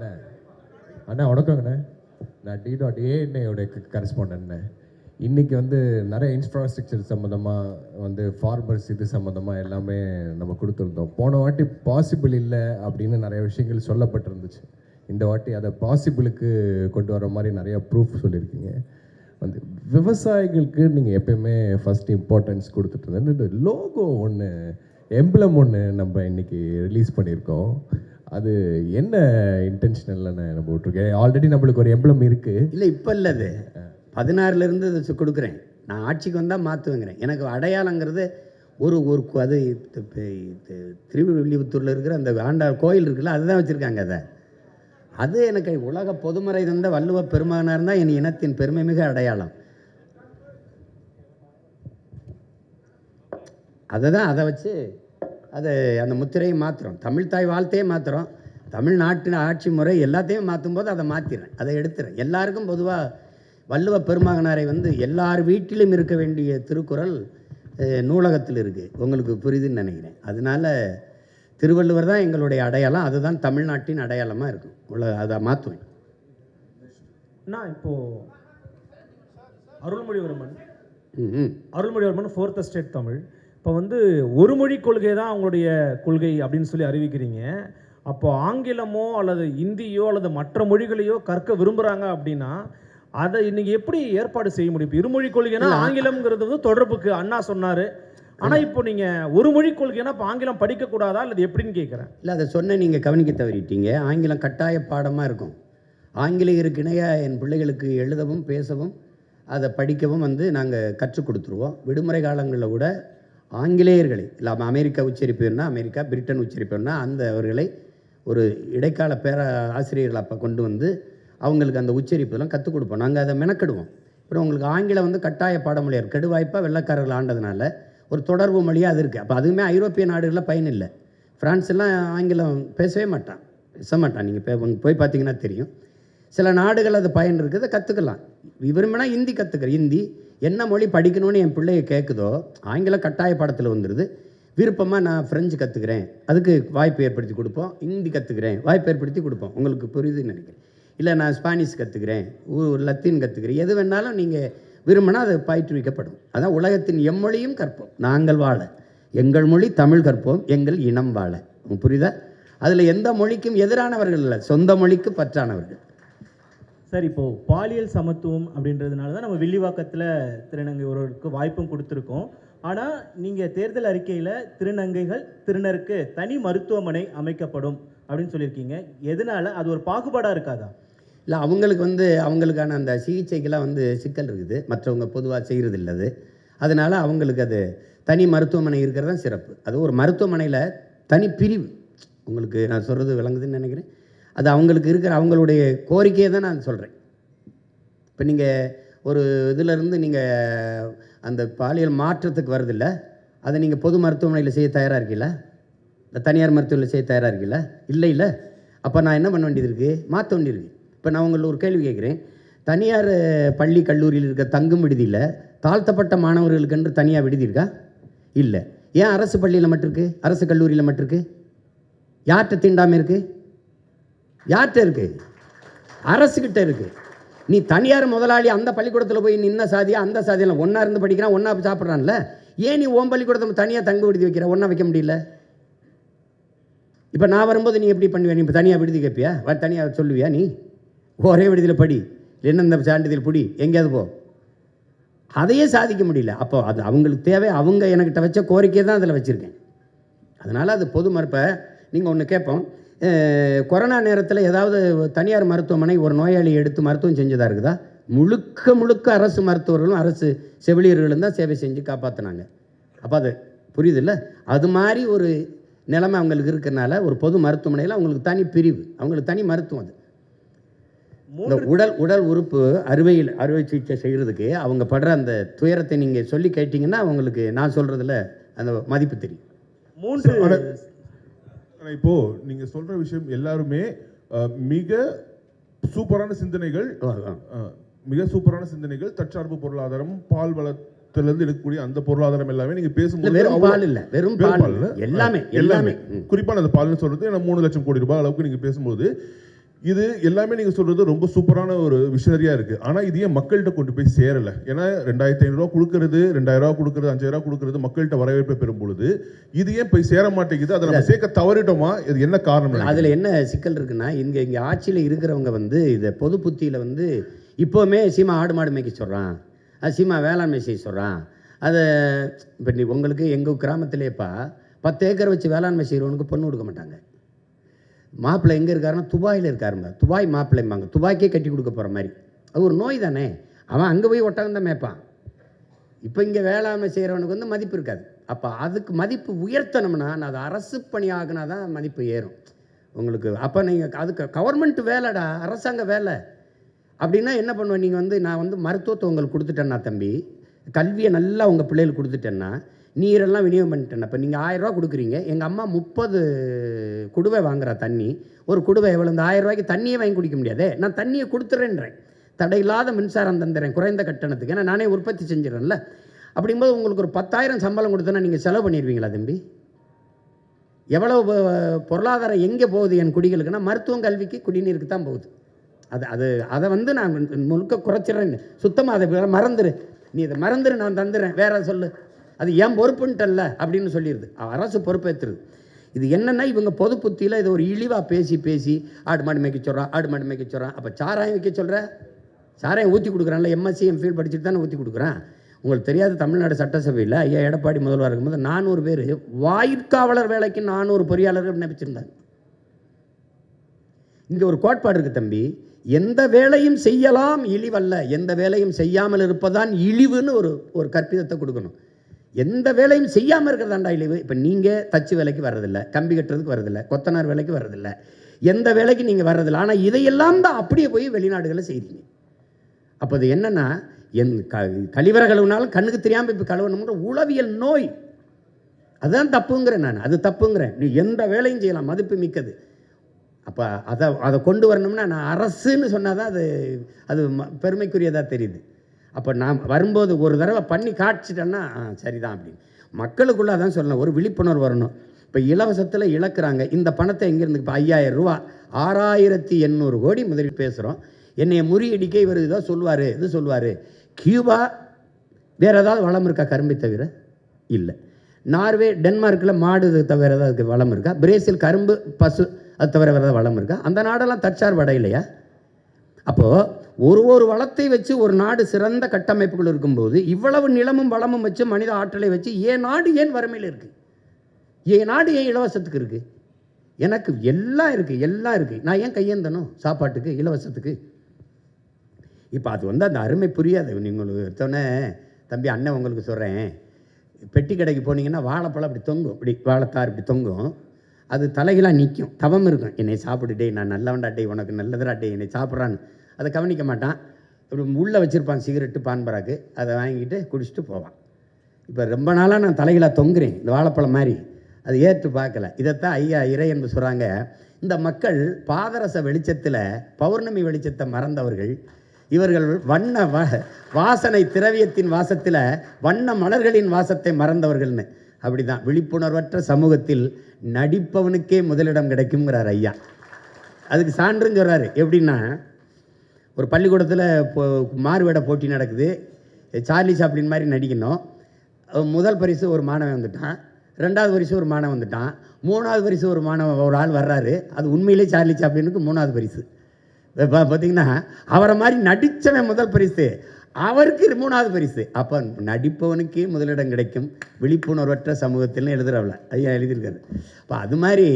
அண்ணா வணக்கங்கண்ணே. நான் D.A கரஸ்பாண்டன்ட்ண்ணே. இன்றைக்கி நிறைய இன்ஃப்ராஸ்ட்ரக்சர் சம்மந்தமாக ஃபார்மர்ஸ் இது சம்மந்தமாக எல்லாமே நம்ம கொடுத்துருந்தோம். போன வாட்டி பாசிபிள் இல்லை அப்படின்னு நிறைய விஷயங்கள் சொல்லப்பட்டிருந்துச்சு. இந்த வாட்டி அதை பாசிபிளுக்கு கொண்டு வர மாதிரி நிறையா ப்ரூஃப் சொல்லியிருக்கீங்க. விவசாயிகளுக்கு நீங்கள் எப்பயுமே ஃபஸ்ட் இம்பார்ட்டன்ஸ் கொடுத்துட்டு இருந்தேன். இந்த லோகோ ஒன்று எம்ப்ளம் ஒன்று நம்ம இன்றைக்கி ரிலீஸ் பண்ணியிருக்கோம். அது என்ன இன்டென்ஷனல்ல நம்ம விட்டுருக்கேன். ஆல்ரெடி நம்மளுக்கு ஒரு எம்ப்ளம் இருக்குது. இல்லை இப்போ இல்லை, அது 16லேருந்து அது கொடுக்குறேன். நான் ஆட்சிக்கு வந்தால் மாற்றுவேங்கிறேன். எனக்கு அடையாளங்கிறது ஒரு அது திருவில்லிபுத்தூரில் இருக்கிற அந்த ஆண்டாள் கோயில் இருக்குல்ல, அதுதான் வச்சுருக்காங்க. அது எனக்கு உலக பொதுமறை தந்த வள்ளுவ பெருமகனார் தான் என் இனத்தின் பெருமை மிக அடையாளம். அதை வச்சு அந்த முத்திரையை மாற்றுறோம். தமிழ்தாய் வாழ்த்தையே மாற்றுறோம். தமிழ்நாட்டின் ஆட்சி முறை எல்லாத்தையும் மாற்றும் போது அதை மாற்றிடுறேன், அதை எடுத்துறேன். எல்லாருக்கும் பொதுவாக வள்ளுவ பெருமகனாரை எல்லார் வீட்டிலும் இருக்க வேண்டிய திருக்குறள் நூலகத்தில் இருக்குது. உங்களுக்கு புரியுதுன்னு நினைக்கிறேன். அதனால் திருவள்ளுவர் தான் எங்களுடைய அடையாளம். அதுதான் தமிழ்நாட்டின் அடையாளமாக இருக்கும். அதை மாற்றுவேன். நான் இப்போது அருள்மொழிவர்மன் 4th எஸ்டேட் தமிழ் இப்போ ஒரு மொழி கொள்கை தான் அவங்களுடைய கொள்கை அப்படின்னு சொல்லி அறிவிக்கிறீங்க. அப்போ ஆங்கிலமோ அல்லது இந்தியோ அல்லது மற்ற மொழிகளையோ கற்க விரும்புகிறாங்க அப்படின்னா அதை இன்னைக்கு எப்படி ஏற்பாடு செய்ய முடியும்? இப்போ இருமொழி கொள்கைனா ஆங்கிலம்ங்கிறது தொடர்புக்கு அண்ணா சொன்னார். ஆனால் இப்போ நீங்கள் ஒரு மொழி கொள்கைனா இப்போ ஆங்கிலம் படிக்கக்கூடாதா அல்லது எப்படின்னு கேட்குறேன். இல்லை, அதை சொன்ன நீங்கள் கவனிக்க தவறிட்டீங்க. ஆங்கிலம் கட்டாய பாடமாக இருக்கும். ஆங்கிலேயருக்கு இணையாக என் பிள்ளைகளுக்கு எழுதவும் பேசவும் அதை படிக்கவும் நாங்கள் கற்றுக் கொடுத்துருவோம். விடுமுறை காலங்களில் கூட ஆங்கிலேயர்களை இல்லாமல் அமெரிக்கா உச்சரிப்புன்னா அமெரிக்கா, பிரிட்டன் உச்சரிப்புன்னா அவர்களை ஒரு இடைக்கால ஆசிரியர்கள் அப்போ கொண்டு அவங்களுக்கு அந்த உச்சரிப்புலாம் கற்றுக் கொடுப்போம். நாங்கள் அதை மெனக்கெடுவோம். அப்புறம் உங்களுக்கு ஆங்கிலம் கட்டாய பாடமொழியார் கெடுவாய்ப்பாக வெள்ளைக்காரர்கள் ஆண்டதுனால ஒரு தொடர்பு மொழியாக அது இருக்குது. அப்போ அதுவுமே ஐரோப்பிய நாடுகளில் பயன் இல்லை. ஃப்ரான்ஸ்லாம் ஆங்கிலம் பேச மாட்டான். நீங்கள் போய் பார்த்தீங்கன்னா தெரியும். சில நாடுகள் அது பயன் இருக்குது, கற்றுக்கலாம். விரும்பினா ஹிந்தி கற்றுக்கிறேன். ஹிந்தி என்ன மொழி படிக்கணும்னு என் பிள்ளைய கேட்குதோ ஆங்கிலம் கட்டாய பாடத்தில் வந்துடுது. விருப்பமாக நான் ஃப்ரெஞ்சு கற்றுக்கிறேன், அதுக்கு வாய்ப்பு ஏற்படுத்தி கொடுப்போம். ஹிந்தி கற்றுக்கிறேன், வாய்ப்பு ஏற்படுத்தி கொடுப்போம். உங்களுக்கு புரியுதுன்னு நினைக்கிறேன். இல்லை நான் ஸ்பானிஷ் கற்றுக்கிறேன், லத்தீன் கற்றுக்கிறேன், எது வேணாலும் நீங்கள் விரும்பினா அது பயிற்றுவிக்கப்படும். அதான் உலகத்தின் எம்மொழியும் கற்போம், நாங்கள் வாழ. எங்கள் மொழி தமிழ் கற்போம், எங்கள் இனம் வாழ. புரியுதா? அதில் எந்த மொழிக்கும் எதிரானவர்கள் இல்லை, சொந்த மொழிக்கு பற்றானவர்கள். சார், இப்போது பாலியல் சமத்துவம் அப்படின்றதுனால தான் நம்ம வில்லிவாக்கத்தில் திருநங்கை ஒருவருக்கு வாய்ப்பும் கொடுத்துருக்கோம். ஆனால் நீங்கள் தேர்தல் அறிக்கையில் திருநருக்கு தனி மருத்துவமனை அமைக்கப்படும் அப்படின்னு சொல்லியிருக்கீங்க. எதனால்? அது ஒரு பாகுபாடாக இருக்காதா? இல்லை, அவங்களுக்கு அவங்களுக்கான அந்த சிகிச்சைக்கெல்லாம் சிக்கல் இருக்குது. மற்றவங்க பொதுவாக செய்கிறது இல்லை. அதனால் அவங்களுக்கு அது தனி மருத்துவமனை இருக்கிறது தான் சிறப்பு. அது ஒரு மருத்துவமனையில் தனி பிரிவு. உங்களுக்கு நான் சொல்கிறது விளங்குதுன்னு நினைக்கிறேன். அது அவங்களுக்கு இருக்கிற அவங்களுடைய கோரிக்கையை தான் நான் சொல்கிறேன். இப்போ நீங்கள் ஒரு இதிலேருந்து நீங்கள் அந்த பாலியல் மாற்றத்துக்கு வருதில்ல, அதை நீங்கள் பொது மருத்துவமனையில் செய்ய தயாராக இருக்கீங்களா? இந்த தனியார் மருத்துவமனையில் செய்ய தயாராக இருக்கீங்களா? இல்லை. அப்போ நான் என்ன பண்ண வேண்டியது இருக்குது? மாற்ற வேண்டியிருக்கு. இப்போ நான் உங்களுக்கு ஒரு கேள்வி கேட்குறேன். தனியார் பள்ளி கல்லூரியில் இருக்க தங்கும் விடுதியில் தாழ்த்தப்பட்ட மாணவர்களுக்கென்று தனியாக விடுதி இருக்கா? இல்லை. ஏன் அரசு பள்ளியில் மட்டும் இருக்குது, அரசு கல்லூரியில் மட்டும் இருக்குது? யார்கிட்ட தீண்டாமல் இருக்குது? யார்கிட்ட இருக்குது? அரசுக்கிட்ட இருக்குது. நீ தனியார் முதலாளி அந்த பள்ளிக்கூடத்தில் போய் நின்ன சாதியா அந்த சாதியெல்லாம் ஒன்றா இருந்து படிக்கிறான், ஒன்றா சாப்பிட்றான்ல. ஏன் நீ ஓம் பள்ளிக்கூடத்தில் தனியாக தங்க விடுதி வைக்கிற, ஒன்றா வைக்க முடியல? இப்போ நான் வரும்போது நீ எப்படி பண்ணுவியா? நீ இப்போ தனியாக விடுதி கேட்பியா? தனியாக சொல்லுவியா? நீ ஒரே விடுதியில் படி, என்ன இந்த சான்றிதழ் பிடி, எங்கேயாவது போ. அதையே சாதிக்க முடியல. அப்போ அது அவங்களுக்கு தேவை. அவங்க என்கிட்ட வச்ச கோரிக்கையை தான் அதில் வச்சுருக்கேன். அதனால் அது பொது மறுப்பை நீங்கள் ஒன்று கேட்போம். கொரோனா நேரத்தில் ஏதாவது தனியார் மருத்துவமனை ஒரு நோயாளியை எடுத்து மருத்துவம் செஞ்சதாக இருக்குதா? முழுக்க அரசு மருத்துவர்களும் அரசு செவிலியர்களும் தான் சேவை செஞ்சு காப்பாற்றினாங்க. அப்போ அது புரியுதில்ல? அது மாதிரி ஒரு நிலைமை அவங்களுக்கு இருக்கிறனால ஒரு பொது மருத்துவமனையில் அவங்களுக்கு தனி பிரிவு, அவங்களுக்கு தனி மருத்துவம். அது இந்த உடல் உறுப்பு அறுவை சிகிச்சை செய்கிறதுக்கு அவங்க படுற அந்த துயரத்தை நீங்கள் சொல்லி கேட்டிங்கன்னா அவங்களுக்கு நான் சொல்கிறதுல அந்த மதிப்பு தெரியும். இப்போது நீங்கள் சொல்கிற விஷயம் எல்லாருமே மிக சூப்பரான சிந்தனைகள், தற்சார்பு பொருளாதாரம், பால் வளத்திலிருந்து எடுக்கக்கூடிய அந்த பொருளாதாரம் எல்லாமே நீங்கள் பேசும்போது வெறும் பால் எல்லாமே குறிப்பான அந்த பால்னு சொல்கிறது 3 லட்சம் கோடி ரூபாய் அளவுக்கு நீங்கள் பேசும்போது இது எல்லாமே நீங்க சொல்றது ரொம்ப சூப்பரான ஒரு விஷனரியா இருக்கு. ஆனா இது ஏன் மக்கள்கிட்ட கொண்டு போய் சேரல? ஏன்னா 2500 கொடுக்கறது, 2000 கொடுக்கறது, 5000 கொடுக்கறது மக்கள்கிட்ட வரவேற்பை பெறும் பொழுது இது ஏன் போய் சேர மாட்டேங்குது? அதை நம்ம சேர்க்க தவறிட்டோமா? இது என்ன காரணம்? அதுல என்ன சிக்கல் இருக்குன்னா, இங்க ஆட்சியில் இருக்கிறவங்க வந்து இதை பொது புத்தியில வந்து இப்போவுமே சீமா ஆடு மாடு மேய்க்க சொல்றான், சீமா வேளாண்மை செய்ய சொல்றான். அதை இப்போ நீ உங்களுக்கு எங்கள் கிராமத்திலேப்பா 10 ஏக்கர் வச்சு வேளாண்மை செய்கிறவனுக்கு பொண்ணு கொடுக்க மாட்டாங்க. மாப்பிள்ளை எங்கே இருக்காருன்னா துபாயில் இருக்காருங்க. துபாய் மாப்பிள்ளைம்பாங்க. துபாய்க்கே கட்டி கொடுக்க போகிற மாதிரி. அது ஒரு நோய் தானே. அவன் அங்கே போய் ஒட்டகம் தான் மேய்ப்பான். இப்போ இங்கே வேளாண்மை செய்கிறவனுக்கு வந்து மதிப்பு இருக்காது. அப்போ அதுக்கு மதிப்பு உயர்த்தணும்னா அது அரசு பணி ஆகுனா தான் மதிப்பு ஏறும் உங்களுக்கு. அப்போ நீங்கள் அதுக்கு கவர்மெண்ட் வேலைடா, அரசாங்க வேலை அப்படின்னா என்ன பண்ணுவேன்? நீங்கள் வந்து நான் வந்து மருத்துவத்தை உங்களுக்கு கொடுத்துட்டேன்னா தம்பி, கல்வியை நல்லா உங்கள் பிள்ளைகளுக்கு கொடுத்துட்டேன்னா, நீரெல்லாம் விநியோகம் பண்ணிட்டேன். இப்போ நீங்கள் 1000 ரூபா கொடுக்குறீங்க, எங்கள் அம்மா 30 குடுவை வாங்குறா தண்ணி. ஒரு குடுவை எவ்வளோ? இந்த 1000 ரூபாய்க்கு தண்ணியே வாங்கி குடிக்க முடியாதே. நான் தண்ணியை கொடுத்துட்றேன்றேன், தடையில்லாத மின்சாரம் தந்துடுறேன் குறைந்த கட்டணத்துக்கு, ஏன்னா நானே உற்பத்தி செஞ்சிடறேன்ல. அப்படிங்கும்போது உங்களுக்கு ஒரு 10,000 சம்பளம் கொடுத்தேன்னா நீங்கள் செலவு பண்ணிடுவீங்களா தம்பி? எவ்வளோ பொருளாதாரம் எங்கே போகுது என் குடிகளுக்குன்னா மருத்துவம், கல்விக்கு, குடிநீருக்கு தான் போகுது. அதை வந்து நான் முழுக்க குறைச்சிட்றேன்னு சுத்தமாக அதை மறந்துடு. நீ இதை மறந்துடு, நான் தந்துடுறேன், வேற சொல்லு, அது ஏன் பொறுப்புன்ட்டல்ல அப்படின்னு சொல்லிடுது. அரசு பொறுப்பேற்றுருது. இது என்னென்னா இவங்க பொது புத்தியில் இதை ஒரு இழிவாக பேசி ஆடு மாடு மேய்க்க சொல்கிறான், ஆடு மாடு மேய்க்க சொல்கிறான். அப்போ சாராயம் வைக்க சொல்கிற, சாராயம் ஊற்றி கொடுக்குறான்ல, எம்எஸ்சி எம்ஃபில் படிச்சுட்டு தானே ஊற்றி கொடுக்குறான். உங்களுக்கு தெரியாது, தமிழ்நாடு சட்டசபையில் ஐயா எடப்பாடி முதல்வர் இருக்கும்போது 400 பேர் வாயிற்காவலர் வேலைக்கு 400 பொறியாளர்கள் நினைச்சிருந்தாங்க. இங்கே ஒரு கோட்பாடு இருக்குது தம்பி, எந்த வேலையும் செய்யலாம் இழிவல்ல, எந்த வேலையும் செய்யாமல் இருப்பதான் இழிவுன்னு ஒரு கற்பிதத்தை கொடுக்கணும். எந்த வேலையும் செய்யாமல் இருக்கிறதாண்டா இழிவு. இப்போ நீங்கள் தச்சு வேலைக்கு வர்றதில்லை, கம்பி கட்டுறதுக்கு வரதில்லை, கொத்தனார் வேலைக்கு வர்றதில்லை, எந்த வேலைக்கு நீங்கள் வர்றதில்லை. ஆனால் இதையெல்லாம் தான் அப்படியே போய் வெளிநாடுகளை செய்கிறீங்க. அப்போ அது என்னென்னா, கழிவறை கழுவுனாலும் கண்ணுக்கு தெரியாமல் இப்போ கழுவணுங்கிற உளவியல் நோய். அதுதான் தப்புங்கிறேன் நான், அது தப்புங்கிறேன். நீ எந்த வேலையும் செய்யலாம், மதிப்பு மிக்கது. அப்போ அதை கொண்டு வரணும்னா நான் அரசுன்னு சொன்னால் தான் அது பெருமைக்குரியதாக தெரியுது. அப்போ நான் வரும்போது ஒரு தடவை பண்ணி காட்சிட்டேன்னா சரிதான் அப்படின்னு மக்களுக்குள்ளே அதான் சொல்லணும், ஒரு விழிப்புணர்வு வரணும். இப்போ இலவசத்தில் இழக்கிறாங்க. இந்த பணத்தை எங்கேருந்து? இப்போ 5000 ரூபா 6800 கோடி முதலில் பேசுகிறோம். என்னைய முறியடிக்க இவர் இதோ சொல்லுவார், இது சொல்லுவார். கியூபா வேறு ஏதாவது வளம் இருக்கா கரும்பை தவிர? இல்லை. நார்வே, டென்மார்க்கில் மாடு தவிர ஏதாவது வளம் இருக்கா? பிரேசில் கரும்பு, பசு, அது தவிர வேறு ஏதாவது வளம் இருக்கா? அந்த நாடெல்லாம் தற்சார்பு அடையலையா? அப்போது ஒரு வளத்தை வச்சு ஒரு நாடு சிறந்த கட்டமைப்புகள் இருக்கும்போது இவ்வளவு நிலமும் வளமும் வச்சு மனித ஆற்றலை வச்சு ஏன் நாடு ஏன் வறுமையில் இருக்குது? ஏன் நாடு ஏன் இலவசத்துக்கு இருக்குது? எனக்கு எல்லாம் இருக்குது. நான் ஏன் கையேந்தணும் சாப்பாட்டுக்கு, இலவசத்துக்கு? இப்போ அது வந்து அந்த அருமை புரியாது. நீங்கள் எடுத்தோடனே தம்பி அண்ணன் உங்களுக்கு சொல்கிறேன், பெட்டி கடைக்கு போனீங்கன்னா வாழைப்பழம் அப்படி தொங்கும், இப்படி வாழைத்தார் இப்படி தொங்கும், அது தலைகளாக நிற்கும், தவம் இருக்கும். என்னை சாப்பிட்டுட்டே, நான் நல்லவன்டாட்டே, உனக்கு நல்லதுராட்டே, என்னை சாப்பிட்றான்னு அதை கவனிக்க மாட்டான். இப்படி உள்ளே வச்சுருப்பான் சிகரெட்டு, பான்பராக்கு, அதை வாங்கிட்டு குடிச்சிட்டு போவான். இப்போ ரொம்ப நாளாக நான் தலைகளாக தொங்குறேன் இந்த வாழைப்பழம் மாதிரி, அது ஏற்று பார்க்கல. இதைத்தான் ஐயா இறை என்று சொல்கிறாங்க. இந்த மக்கள் பாதரச வெளிச்சத்தில் பௌர்ணமி வெளிச்சத்தை மறந்தவர்கள், இவர்கள் வண்ண வாசனை திரவியத்தின் வாசத்தில் வண்ண மலர்களின் வாசத்தை மறந்தவர்கள்னு. அப்படி தான் விழிப்புணர்வற்ற சமூகத்தில் நடிப்பவனுக்கே முதலிடம் கிடைக்குங்கிறார் ஐயா. அதுக்கு சான்றுன்னு சொல்கிறாரு. எப்படின்னா, ஒரு பள்ளிக்கூடத்தில் மாறுவேட போட்டி நடக்குது, சார்லி சாப்ளின் மாதிரி நடிக்கணும். முதல் பரிசு ஒரு மாணவன் வந்துட்டான், 2வது பரிசு ஒரு மாணவன் வந்துட்டான், 3வது பரிசு ஒரு ஆள் வர்றாரு. அது உண்மையிலே சார்லி சாப்ளினுக்கு 3வது பரிசு. பார்த்தீங்கன்னா அவரை மாதிரி நடித்தவன் முதல் பரிசு, அவருக்கு 3வது பரிசு. அப்போ நடிப்பவனுக்கே முதலிடம் கிடைக்கும் விழிப்புணர்வற்ற சமூகத்தில்னு எழுதுறவள ஐயா எழுதியிருக்காரு. அப்போ அது மாதிரி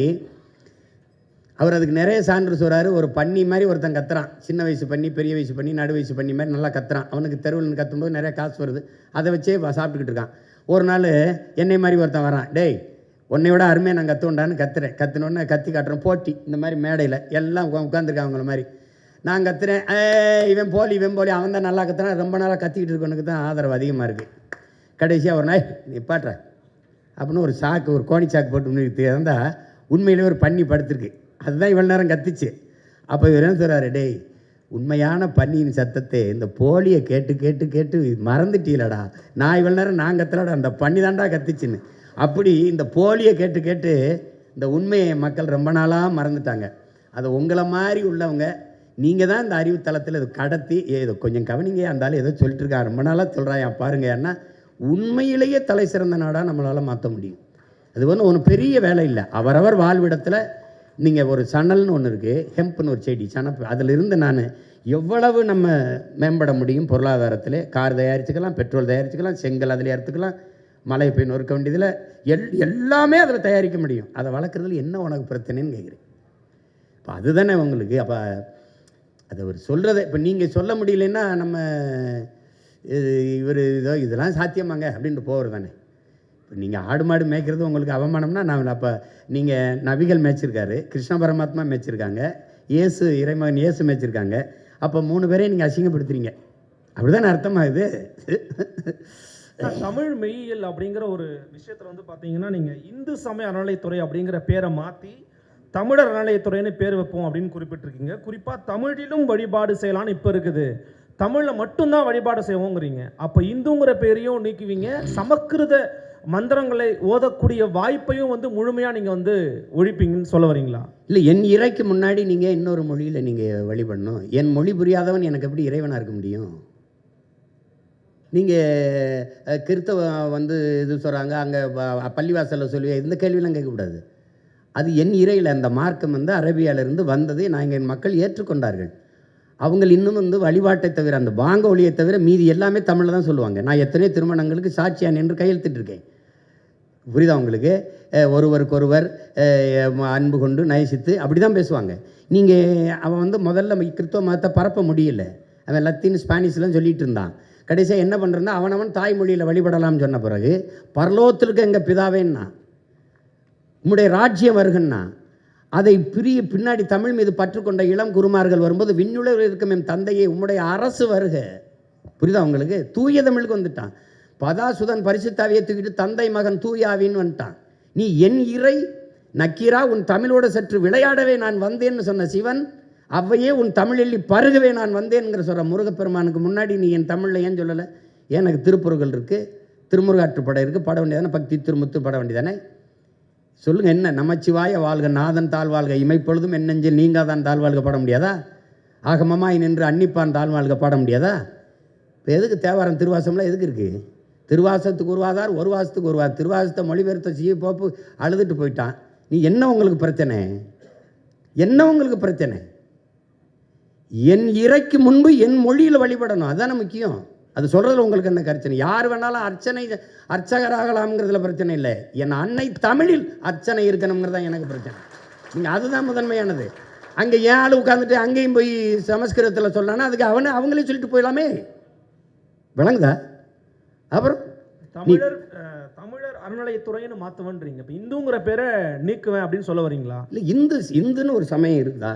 அவர் அதுக்கு நிறைய சான்று சொல்கிறாரு. ஒரு பன்னி மாதிரி ஒருத்தன் கத்துறான், சின்ன வயசு பண்ணி, பெரிய வயசு பண்ணி, நடு வயசு பண்ணி மாதிரி நல்லா கத்துறான். அவனுக்கு தெருவில் கத்தும்போது நிறைய காசு வருது, அதை வச்சே சாப்பிட்டுக்கிட்டு இருக்கான். ஒரு நாள் என்னை மாதிரி ஒருத்தன் வரான், டேய் உன்னை விட அருமையாக நான் கற்றுண்டான்னு கத்துனோடனே கத்தி காட்டுறேன். போட்டி இந்த மாதிரி மேடையில் எல்லாம் உட்காந்துருக்கான் அவங்கள மாதிரி. நான் கத்துறேன், இவன் போலி அவன் தான் நல்லா கத்துறான், ரொம்ப நாளாக கத்திக்கிட்டு இருக்கவனுக்கு தான் ஆதரவு அதிகமாக இருக்குது. கடைசியாக ஒரு நாய் நீ பாட்டுற அப்படின்னு ஒரு சாக்கு, ஒரு கோணி சாக்கு போட்டு இருந்தால் உண்மையிலே ஒரு பன்னி படுத்துருக்கு. அதுதான் இவ்வளோ நேரம் கத்திச்சு. அப்போ இவர் என்ன சொல்கிறாரு, டேய் உண்மையான பன்னியின் சத்தத்தை இந்த போலியை கேட்டு கேட்டு கேட்டு மறந்துட்டீலடா, நான் இவ்வளோ நேரம் நான் கத்துலடா, அந்த பன்னி தாண்டா கத்திச்சுன்னு. அப்படி இந்த போலியை கேட்டு கேட்டு இந்த உண்மையை மக்கள் ரொம்ப நாளாக மறந்துட்டாங்க. அதை உங்களை மாதிரி உள்ளவங்க நீங்கள் தான் இந்த அறிவுத்தளத்தில் இது கடத்தி ஏதோ கொஞ்சம் கவனிங்க, இருந்தாலும் ஏதோ சொல்லிட்டு இருக்கான், ரொம்ப நாளாக சொல்கிறான் பாருங்க, ஏன்னா உண்மையிலேயே தலை சிறந்த நாடாக நம்மளால் மாற்ற முடியும். அது ஒன்றும் பெரிய வேலை இல்லை. அவரவர் வாழ்விடத்தில் நீங்கள் ஒரு சணல்னு ஒன்று இருக்குது, ஹெம்ப்னு ஒரு செடி, சணப்பு, அதிலிருந்து நான் எவ்வளவு நம்ம மேம்பட முடியும் பொருளாதாரத்தில். கார் தயாரிச்சுக்கலாம், பெட்ரோல் தயாரிச்சுக்கலாம், செங்கல் அதில் எடுத்துக்கலாம், மலை போய் நொறுக்க வேண்டியதில் எல்லாமே அதில் தயாரிக்க முடியும். அதை வளர்க்குறதுல என்ன உனக்கு பிரச்சனைன்னு கேட்குறேன். இப்போ அதுதானே உங்களுக்கு. அப்போ அதை ஒரு சொல்கிறத இப்போ நீங்கள் சொல்ல முடியலன்னா நம்ம இவர் இதோ இதெல்லாம் சாத்தியமாங்க அப்படின்ட்டு போகிறது தானே. இப்போ நீங்கள் ஆடு மாடு மேய்க்கிறது உங்களுக்கு அவமானம்னா நான் அப்போ நீங்கள் நபிகள் மேய்ச்சிருக்காரு, கிருஷ்ண பரமாத்மா மேய்ச்சிருக்காங்க, இயேசு இறைமகன் இயேசு மேய்ச்சிருக்காங்க, அப்போ 3 பேரையும் நீங்கள் அசிங்கப்படுத்துறீங்க, அப்படிதானே அர்த்தமாகுது? தமிழ் மெய்யியல் அப்படிங்கிற ஒரு விஷயத்தில் வந்து பார்த்தீங்கன்னா நீங்கள் இந்து சமய அறநிலைத்துறை அப்படிங்கிற பேரை மாற்றி தமிழர் அறநிலையத்துறைன்னு பேர் வைப்போம் அப்படின்னு குறிப்பிட்டிருக்கீங்க. குறிப்பாக தமிழிலும் வழிபாடு செய்யலான்னு இப்போ இருக்குது, தமிழில் மட்டும்தான் வழிபாடு செய்வோங்கிறீங்க. அப்போ இந்துங்கிற பேரையும் நீக்குவீங்க, சமஸ்கிருத மந்திரங்களை ஓதக்கூடிய வாய்ப்பையும் வந்து முழுமையாக நீங்கள் வந்து ஒழிப்பீங்கன்னு சொல்ல வரீங்களா? இல்லை, என் இறைக்கு முன்னாடி நீங்கள் இன்னொரு மொழியில் நீங்கள் வழிபடணும். என் மொழி புரியாதவன் எனக்கு எப்படி இறைவனாக இருக்க முடியும்? நீங்கள் கிறிஸ்தவ வந்து இது சொல்கிறாங்க, அங்கே பள்ளிவாசலில் சொல்லுவேன், இந்த கேள்வியெல்லாம் கேட்கக்கூடாது. அது என் இறையில் அந்த மார்க்கம் வந்து அரபியாவிலிருந்து வந்தது, நாங்கள் என் மக்கள் ஏற்றுக்கொண்டார்கள். அவங்க இன்னும் வந்து வழிபாட்டை தவிர, அந்த பாங்க ஒளியை தவிர மீதி எல்லாமே தமிழில் தான் சொல்லுவாங்க. நான் எத்தனையோ திருமணங்களுக்கு சாட்சியான் என்று கையெழுத்திட்டிருக்கேன். புரியுதா உங்களுக்கு? ஒருவருக்கொருவர் அன்பு கொண்டு நயசித்து அப்படி தான் பேசுவாங்க. நீங்கள் அவன் வந்து முதல்ல கிறிஸ்தவ மதத்தை பரப்ப முடியல, அவன் லத்தீன் ஸ்பானிஷ்லாம் சொல்லிகிட்டு இருந்தான். கடைசியாக என்ன பண்ணுறேன்னா அவனவன் தாய்மொழியில் வழிபடலாம்னு சொன்ன பிறகு பரலோகத்திற்கு எங்கள் பிதாவேன்னா உம்முடைய ராஜ்யம் வருகன்னா அதை பின்னாடி தமிழ் மீது பற்றுக்கொண்ட இளம் குருமார்கள் வரும்போது விண்ணுலகில் இருக்கும் என் தந்தையை உம்முடைய அரசு வருக. புரியுதா உங்களுக்கு? தூய தமிழுக்கு வந்துட்டான். பதாசுதன் பரிசுத்தாவியை தூக்கிட்டு தந்தை மகன் தூயாவின்னு வந்துட்டான். நீ என் இறை நக்கீரா உன் தமிழோடு சற்று விளையாடவே நான் வந்தேன்னு சொன்ன சிவன் அவ்வையே உன் தமிழில் பருகவே நான் வந்தேன்ங்கிற சொல்கிற முருகப்பெருமானுக்கு முன்னாடி நீ என் தமிழில் ஏன் சொல்லலை? எனக்கு திருப்புறங்கள் இருக்குது, திருமுருகாற்றுப்படை இருக்குது, பாட வேண்டியதானே, பக்தி திருமுத்து பாட வேண்டியதானே. சொல்லுங்கள், என்ன நமச்சிவாய வாழ்க நாதன் தாழ்வாழ்க இமைப்பொழுதும் என் நெஞ்சில் நீங்காதான் தாழ்வாழ்க பாட முடியாதா? ஆகமமாய் நின்று அன்னிப்பான் தாழ்வாழ்க பாட முடியாதா? இப்போ எதுக்கு தேவாரம் திருவாசம்லாம் எதுக்கு இருக்குது? திருவாசத்துக்கு உருவாதார், ஒரு வாசத்துக்கு உருவார். திருவாசத்தை மொழிபெயர்த்த செய்ய போப்பு அழுதுட்டு போயிட்டான். நீ என்ன உங்களுக்கு பிரச்சனை? என்ன உங்களுக்கு பிரச்சனை? என் இறைக்கு முன்பு என் மொழியில் வழிபடணும், அதுதானே முக்கியம். அது சொல்கிறதுல உங்களுக்கு என்ன பிரச்சனை? யார் வேணாலும் அர்ச்சகராகலாம்ங்கிறதுல பிரச்சனை இல்லை. என் அன்னை தமிழில் அர்ச்சனை இருக்கணுங்கிறது தான் எனக்கு பிரச்சனை. நீங்கள் அதுதான் முதன்மையானது. அங்கே ஏன் ஆள் உட்காந்துட்டு அங்கேயும் போய் சமஸ்கிருதத்தில் சொல்லலான்னா அதுக்கு அவங்களே சொல்லிட்டு போயிடலாமே. விளங்குதா? அப்புறம் தமிழர் அறநிலையத்துறைன்னு மாற்றுவேன்றீங்க. இப்போ இந்துங்கிற பேரை நீக்குவேன் அப்படின்னு சொல்ல வரீங்களா? இல்லை, இந்துன்னு ஒரு சமயம் இருக்குதா?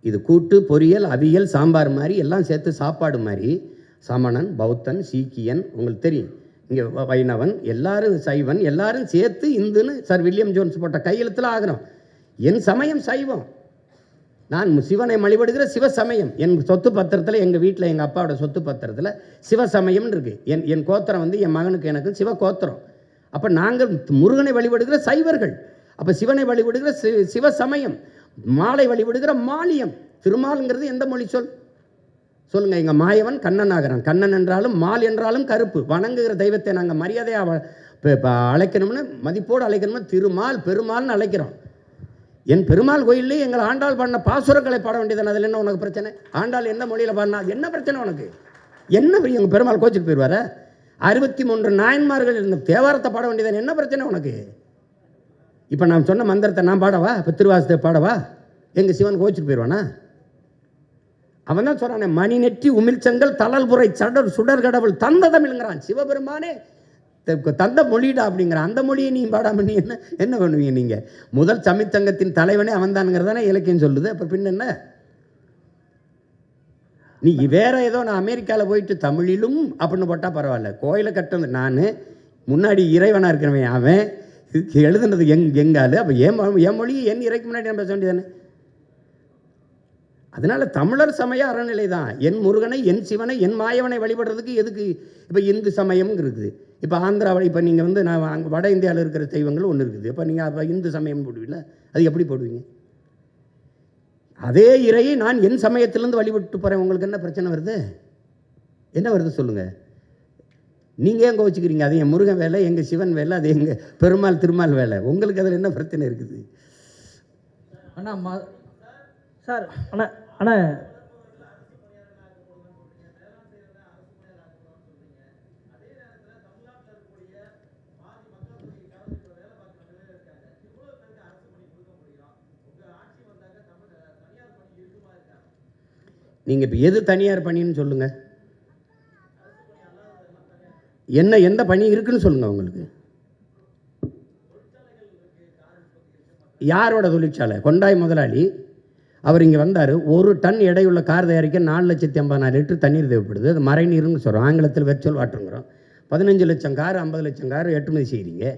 இது கூட்டு பொரியல் அவியல் சாம்பார் மாதிரி எல்லாம் சேர்த்து சாப்பாடு மாதிரி. சமணன், பௌத்தன், சீக்கியன், உங்களுக்கு தெரியும், இங்கே வைணவன், எல்லாரும் சைவன், எல்லாரும் சேர்த்து இந்துன்னு சார் வில்லியம் ஜோன்ஸ் போட்ட கையெழுத்தில் ஆகிறோம். என் சமயம் சைவம், நான் சிவனை வழிபடுகிற சிவசமயம். என் சொத்து பத்திரத்தில், எங்கள் வீட்டில் எங்கள் அப்பாவோட சொத்து பத்திரத்தில் சிவசமயம்னு இருக்குது. என் கோத்திரம் வந்து என் மகனுக்கு எனக்கு சிவ கோத்திரம். அப்போ நாங்கள் முருகனை வழிபடுகிற சைவர்கள், அப்போ சிவனை வழிபடுகிற சிவசமயம், மாலை வழிபடுகிற மாலியம். திருமாலுங்கிறது எந்த மொழி சொல் சொல்லுங்கள்? எங்கள் மாயவன் கண்ணன் ஆகிறான். கண்ணன் என்றாலும் மால் என்றாலும் கருப்பு. வணங்குகிற தெய்வத்தை நாங்கள் மரியாதையாக அழைக்கணும்னு, மதிப்போடு அழைக்கணும்னு திருமால் பெருமாள்னு அழைக்கிறோம். என் பெருமாள் கோயிலே எங்கள் ஆண்டாள் பாடின பாசுரங்களை பாட வேண்டியதானே. அதில் என்ன உனக்கு பிரச்சனை? ஆண்டாள் என்ன மொழியில் பாடினா அது என்ன பிரச்சனை உனக்கு? என்ன எங்கள் பெருமாள் கோச்சிட்டு போயிடுவார? 63 நாயன்மார்கள் இருந்த தேவாரத்தை பாட வேண்டியதானே, என்ன பிரச்சனை உனக்கு? இப்போ நான் சொன்ன மந்திரத்தை நான் பாடவா? இப்போ திருவாசத்தை பாடவா? எங்கள் சிவன் கோச்சிட்டு போயிடுவானா? அவன் தான் சொல்கிறானே, மணி நெற்றி உமிழ்ச்சங்கள் தளல்புரை சடர் சுடர் கடவுள் தந்த தமிழ்ங்கிறான். சிவபெருமானே தந்த மொழிடா அப்படிங்கிற அந்த மொழியை நீ பாடாம நீ என்ன பண்ணுவீங்க? நீங்கள் முதல் சமித்தங்கத்தின் தலைவனே அவன் தானுங்கிறதானே இலக்கியம் சொல்லுது. அப்புறம் பின்ன என்ன? நீ வேற ஏதோ நான் அமெரிக்காவில் போயிட்டு தமிழிலும் அப்படின்னு போட்டால் பரவாயில்ல. கோயிலை கட்டுறது நான், முன்னாடி இறைவனாக இருக்கிறவன் அவன், எழுதுனது எங்காலு. அப்போ என் மொழி என் இறைக்கு முன்னாடி நான் பேச வேண்டியதானே. அதனால் தமிழர் சமய அறநிலை தான். என் முருகனை, என் சிவனை, என் மாயவனை வழிபடுறதுக்கு எதுக்கு இப்போ இந்து சமயம் இருக்குது? இப்போ ஆந்திராவில், இப்போ நீங்கள் வந்து நான் அங்கே வட இந்தியாவில் இருக்கிற தெய்வங்கள் ஒன்று இருக்குது. இப்போ நீங்கள் அப்போ இந்து சமயம் போடுவீங்களா? அது எப்படி போடுவீங்க? அதே இறையை நான் என் சமயத்திலேருந்து வழிபட்டு போகிறேன். உங்களுக்கு என்ன பிரச்சனை வருது? என்ன வருது சொல்லுங்கள். நீங்கள் ஏன் கோச்சிக்கிறீங்க? அது என் முருகன் வேலை, எங்கள் சிவன் வேலை, அது எங்கள் பெருமாள் திருமால் வேலை. உங்களுக்கு அதில் என்ன பிரச்சனை இருக்குது? அண்ணா சார் அண்ணா நீங்கள் இப்போ எது தனியார் பணின்னு சொல்லுங்கள். எந்த பணி இருக்குன்னு சொல்லுங்கள் உங்களுக்கு. யாரோட தொழிற்சாலை? கொண்டாய் முதலாளி அவர் இங்கே வந்தார். 1 டன் எடையுள்ள கார் தயாரிக்க 4,50,000 லிட்டர் தண்ணீர் தேவைப்படுது. அது மறை நீர்னு சொல்கிறோம், ஆங்கிலத்தில் வெர்ச்சுவல் வாட்டருங்கிறோம். 15 லட்சம் கார் 50 லட்சம் கார் ஏற்றுமதி செய்கிறீங்க.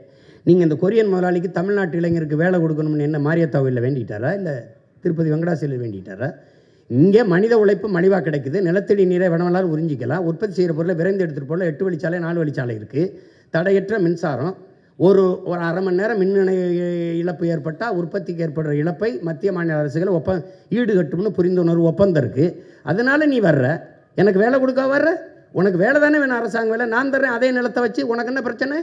நீங்கள் இந்த கொரியன் முதலாளிக்கு தமிழ்நாட்டு இளைஞருக்கு வேலை கொடுக்கணும்னு என்ன மாரியத்தாவில் வேண்டிட்டாரா, இல்லை திருப்பதி வெங்கடாசலில் வேண்டிட்டாரா? இங்கே மனித உழைப்பு மலிவாக கிடைக்குது. நிலத்தடி நீரை வனவலால் உறிஞ்சிக்கலாம். உற்பத்தி செய்கிற பொருளை விரைந்து எடுத்துகிட்டு போல 8 வழிச்சாலை 4 வழிச்சாலை இருக்குது. தடையற்ற மின்சாரம். ஒரு அரை மணி நேரம் மின் இழப்பு ஏற்பட்டால் உற்பத்திக்கு ஏற்படுற இழப்பை மத்திய மாநில அரசுகளை ஈடுகட்டும்னு புரிந்துணர்வு ஒப்பந்தம் இருக்குது. அதனால் நீ வர்ற, எனக்கு வேலை கொடுக்க வர்ற, உனக்கு வேலை தானே வேணும், அரசாங்க வேலை. நான் தர்றேன் அதே நிலத்தை வச்சு. உனக்கு என்ன பிரச்சனை?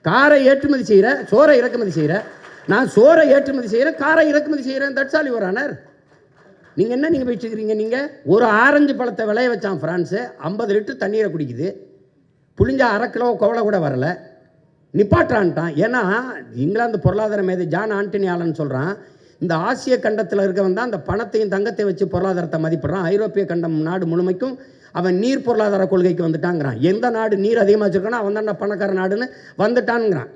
காரை ஏற்றுமதி செய்கிற, சோறை இறக்குமதி செய்கிற. நான் சோறை ஏற்றுமதி செய்கிறேன், காரை இறக்குமதி செய்கிறேன். That's all your honour. நீங்கள் என்ன நீங்கள் போயிட்டுருக்கிறீங்க? நீங்கள் ஒரு ஆரஞ்சு பழத்தை விளைய வச்சான் ஃப்ரான்ஸு, 50 லிட்டர் தண்ணீரை குடிக்குது. புளிஞ்சா 1/2 கிலோ கோவலை கூட வரலை, நிப்பாட்டான்ட்டான். ஏன்னா இங்கிலாந்து பொருளாதார மேதை ஜான் ஆண்டனி ஆலன் சொல்கிறான், இந்த ஆசிய கண்டத்தில் இருக்கவன் தான் அந்த பணத்தையும் தங்கத்தை வச்சு பொருளாதாரத்தை மதிப்பிடுறான். ஐரோப்பிய கண்டம் நாடு முழுமைக்கும் அவன் நீர் பொருளாதார கொள்கைக்கு வந்துட்டாங்கிறான். எந்த நாடு நீர் அதிகமாக வச்சுருக்கானோ அவன் தான் பணக்கார நாடுன்னு வந்துட்டான்ங்கிறான்.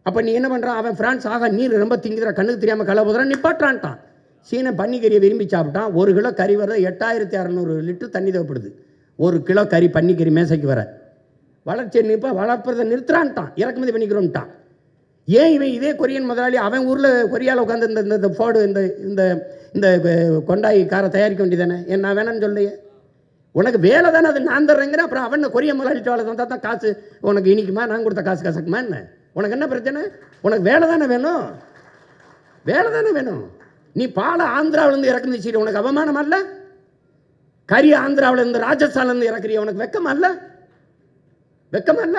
அப்போ நீ என்ன பண்ணுறான்? அவன் ஃப்ரான்ஸ் ஆக நீர் ரொம்ப திங்குற, கண்ணுக்கு தெரியாமல் களை போதுறான், நிப்பாட்டான்ட்டான். சீனை பன்னிக்கறியை விரும்பி சாப்பிட்டான். 1 கிலோ கறி வர 8600 லிட்டர் தண்ணி தேவைப்படுது. 1 கிலோ கறி பன்னிக்கறி மேசைக்கு வர. வளர்ச்சியை நிற்ப வளர்ப்பதை நிறுத்துறான்ட்டான், இறக்குமதி பண்ணிக்கிறோன்ட்டான். ஏன் இவன் இதே கொரியன் முதலாளி அவன் ஊரில் கொரியாவில் உட்காந்து இந்த ஃபோர்டு இந்த கொண்டாய் காரை தயாரிக்க வேண்டியதானே? ஏன் நான் வேணான்னு சொல்லையே? உனக்கு வேலை தானே, அது நான் தர்றேங்கிறேன். அப்புறம் அவன் கொரிய முதலாளிட்டு வேலை தந்தால் தான் காசு உனக்கு இனிக்குமா? நான் கொடுத்த காசு கசக்குமா என்ன? உனக்கு என்ன பிரச்சனை? உனக்கு வேலை தானே வேணும், வேலை தானே வேணும். நீ பாலை ஆந்திராவிலேருந்து இறக்குமதி செய்ய உனக்கு அவமானம் அல்ல? கறி ஆந்திராவிலேருந்து ராஜஸ்தான்லேருந்து இறக்குறிய உனக்கு வெக்கம் அல்ல? வெக்கம் அல்ல?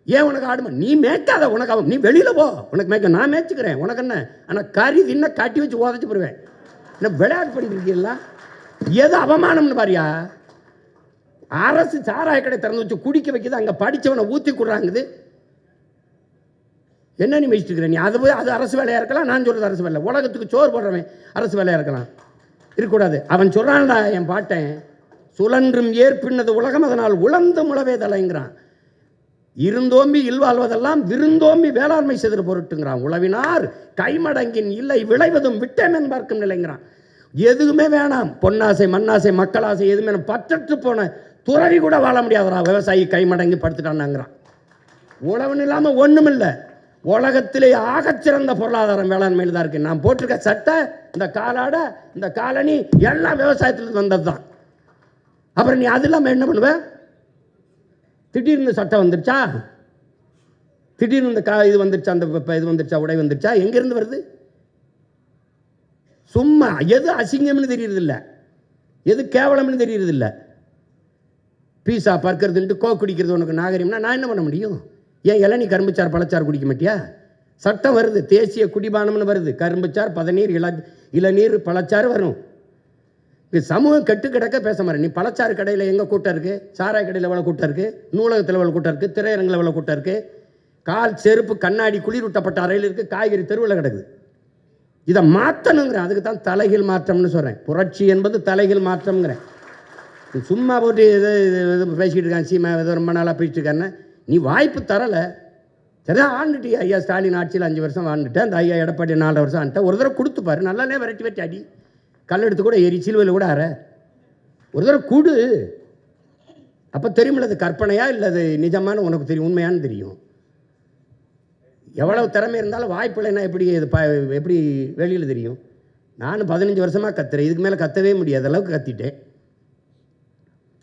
ஏன் உனக்கு ஆடுமா? நீ மேய்க்காத, உனக்கு நீ வெளியில் போ, உனக்கு மேய்க்க நான் மேய்ச்சிக்கிறேன். உனக்கு என்ன? ஆனால் கறி தின்ன காட்டி வச்சு உதச்சி போடுவேன். என்ன விளையாட்டு பண்ணிருக்கீங்களா? எது அவமானம்னு பாரியா? அரசு சாராய கடை திறந்து வச்சு குடிக்க வைக்கிது, அங்கே படித்தவனை ஊற்றி கொடுறாங்குது. என்ன நீ மெச்சிட்டு நீ? அது அரசு வேலையாக இருக்கலாம். நான் சொல்கிறது அரசு வேலை. உலகத்துக்கு சோறு போடுறவன் அரசு வேலையாக இருக்கலாம், இருக்கக்கூடாது. அவன் சொல்கிறான்டா என் பாட்டேன், சுழன்றும் ஏற்பின்னது உலகம் அதனால் உழந்து முளவே தலைங்கிறான். இருந்தோம்பி இல்வாழ்வதெல்லாம் விருந்தோம்பி வேளாண்மை செய்து பொருட்டுங்கிறான். உழவினார் கைமடங்கின் இல்லை விளைவதும் விட்டேன் பார்க்கும் நிலைங்கிறான். எதுவுமே வேணாம், பொன்னாசை மண்ணாசை மக்களாசை எதுவுமே பற்றற்று போன துறவி கூட வாழ முடியாதரா. விவசாயி கைமடங்கி படுத்துட்டான்னாங்கிறான். உழவன் இல்லாமல் ஒன்றும் இல்லை. உலகத்திலே ஆகச்சிறந்த பொருளாதாரம் வேளாண்மையில் தான் இருக்குது. நான் போட்டிருக்க சட்டை, இந்த காலாடை, இந்த காலனி எல்லாம் விவசாயத்திலிருந்து வந்தது தான். அப்புறம் நீ அது இல்லாமல் என்ன பண்ணுவ? திடீர்னு சட்டம் வந்துருச்சா, திடீர்னு இந்த இது வந்துருச்சா, அந்த இது வந்துருச்சா, உடை வந்துருச்சா, எங்கேருந்து வருது? சும்மா எது அசிங்கம்னு தெரியறதில்ல, எது கேவலம்னு தெரியறதில்ல. பீஸா பறக்கிறதுன்ட்டு கோ குடிக்கிறது உனக்கு நாகரிகம்னா நான் என்ன பண்ண முடியும்? ஏன் இளநீ கரும்புச்சார் பழச்சார் குடிக்க மாட்டியா? சட்டம் வருது, தேசிய குடிபானம்னு வருது. கரும்புச்சார் பதநீர் இளநீர் பழச்சாறு வரும். இது சமூகம் கெட்டு கிடக்க பேச மாதிரி. நீ பழச்சாறு கடையில் எங்கே கூட்டம் இருக்குது, சாராய கடையில் எவ்வளோ கூட்டம் இருக்குது, நூலகத்தில் எவ்வளோ கூட்டம் இருக்குது, திரையரங்கில் எவ்வளோ கூட்டம் இருக்குது, கால் செருப்பு கண்ணாடி குளிரூட்டப்பட்ட அறையில் இருக்குது, காய்கறி தெருவில் கிடக்குது. இதை மாற்றணுங்கிறேன். அதுக்கு தான் தலைகீழ் மாற்றம்னு சொல்கிறேன். புரட்சி என்பது தலைகீழ் மாற்றம்ங்கிறேன். சும்மா போட்டு இது பேசிக்கிட்டு இருக்கான் சீமா, ஏதோ ரொம்ப நாளாக பேசிட்டு இருக்காருன்னு. நீ வாய்ப்பு தரலை, சரிதான் ஆண்டுட்டு. ஐயா ஸ்டாலின் ஆட்சியில் 5 வருஷம் வாழ்ந்துட்டேன், அந்த ஐயா எடப்பாடி 4 வருஷம் ஆண்டுட்டேன். ஒரு தடவை கொடுத்துப்பாரு, நல்லானே வெரைட்டி வெட்டி அடி, கல்லெடுத்து கூட ஏறி சிலுவையில் கூட அற, ஒரு தடவை கூடு. அப்போ தெரியுமில்ல அது கற்பனையா இல்லை அது நிஜமான உனக்கு தெரியும், உண்மையானு தெரியும். எவ்வளவு திறமை இருந்தாலும் வாய்ப்பு இல்லைன்னா எப்படி இது எப்படி வெளியில் தெரியும்? நான் 15 வருஷமாக கத்துறேன், இதுக்கு மேலே கத்தவே முடியாத அளவுக்கு கத்திட்டேன்.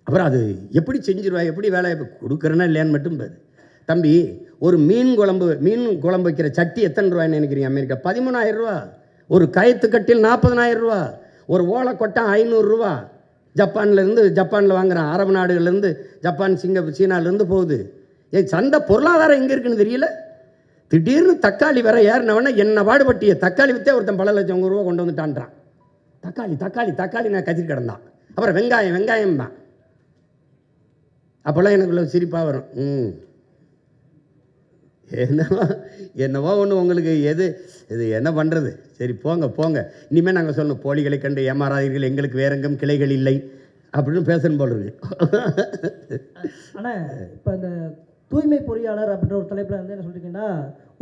அப்புறம் அது எப்படி செஞ்சிருவா, எப்படி வேலை கொடுக்குறேன்னா இல்லையான்னு மட்டும் பாரு. தம்பி, ஒரு மீன் குழம்பு வைக்கிற சட்டி எத்தனை ரூபாய்ன்னு நினைக்கிறீங்க அமெரிக்கா? 13,000 ரூபா. ஒரு கயத்து கட்டில் 40,000 ரூபா. ஒரு ஓலைக்கொட்டம் 500 ரூபா. ஜப்பானில் வாங்குறான். அரபு நாடுகள்லேருந்து, ஜப்பான், சீனாலேருந்து போகுது. சந்தை பொருளாதாரம் எங்கே இருக்குன்னு தெரியல. திடீர்னு தக்காளி வர ஏறினவன என்ன பாடுபட்டிய தக்காளி விற்றே ஒருத்தன் பல லட்சம் ரூபா கொண்டு வந்துட்டான்றான். தக்காளி நான் கத்திரி கிடந்தான். அப்புறம் வெங்காயம் தான். அப்போல்லாம் எனக்குள்ள சிரிப்பாக வரும். என்னவோ ஒன்று உங்களுக்கு இது என்ன பண்ணுறது? சரி போங்க. இனிமேல் நாங்கள் சொல்லணும், போலிகளை கண்டு ஏமாறாதீர்கள், எங்களுக்கு வேறெங்கும் கிளைகள் இல்லை அப்படின்னு பேசணும் போல இருக்கு. ஆனால் இப்போ இந்த தூய்மை பொறியாளர் அப்படின்ற ஒரு தலைப்பில் வந்து என்ன சொல்லிட்டீங்கன்னா,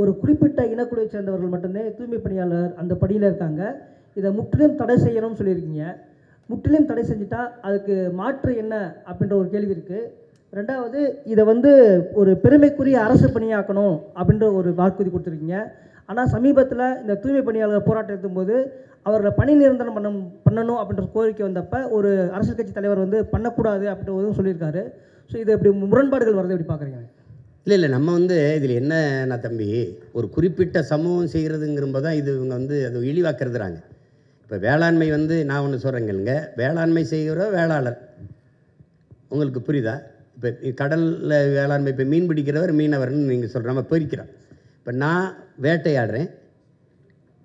ஒரு குறிப்பிட்ட இனக்குழுவை சேர்ந்தவர்கள் மட்டுமே தூய்மை பணியாளர் அந்த பணியில் இருக்காங்க. இதை முற்றிலும் தடை செய்யணும்னு சொல்லியிருக்கீங்க. முற்றிலும் தடை செஞ்சுட்டா அதுக்கு மாற்று என்ன அப்படின்ற ஒரு கேள்வி இருக்குது. ரெண்டாவது, இதை வந்து ஒரு பெருமைக்குரிய அரசு பணியாக்கணும் அப்படின்ற ஒரு வாக்குறுதி கொடுத்துருக்கீங்க. ஆனால் சமீபத்தில் இந்த தூய்மை பணியாளர் போராட்டம் எடுக்கும்போது அவர்களை பணி நிரந்தரம் பண்ணணும் அப்படின்ற கோரிக்கை வந்தப்போ ஒரு அரசியல் கட்சி தலைவர் வந்து பண்ணக்கூடாது அப்படின்றதும் சொல்லியிருக்காரு. ஸோ இது எப்படி முரண்பாடுகள் வரது எப்படி பார்க்குறீங்க? இல்லை நம்ம வந்து இதில் என்ன தம்பி, ஒரு குறிப்பிட்ட சமூகம் செய்கிறதுங்கிறப்ப தான் இது இவங்க வந்து அது இழிவாக்குறதுறாங்க. இப்போ வேளாண்மை வந்து நான் ஒன்று சொல்கிறேங்க, வேளாண்மை செய்கிற வேளாளர் உங்களுக்கு புரியுதா? இப்போ கடலில் வேளாண்மை, இப்போ மீன் பிடிக்கிறவர் மீனவர்னு நீங்கள் சொல்கிற நம்ம பிரிக்கிறோம். இப்போ நான் வேட்டையாடுறேன்,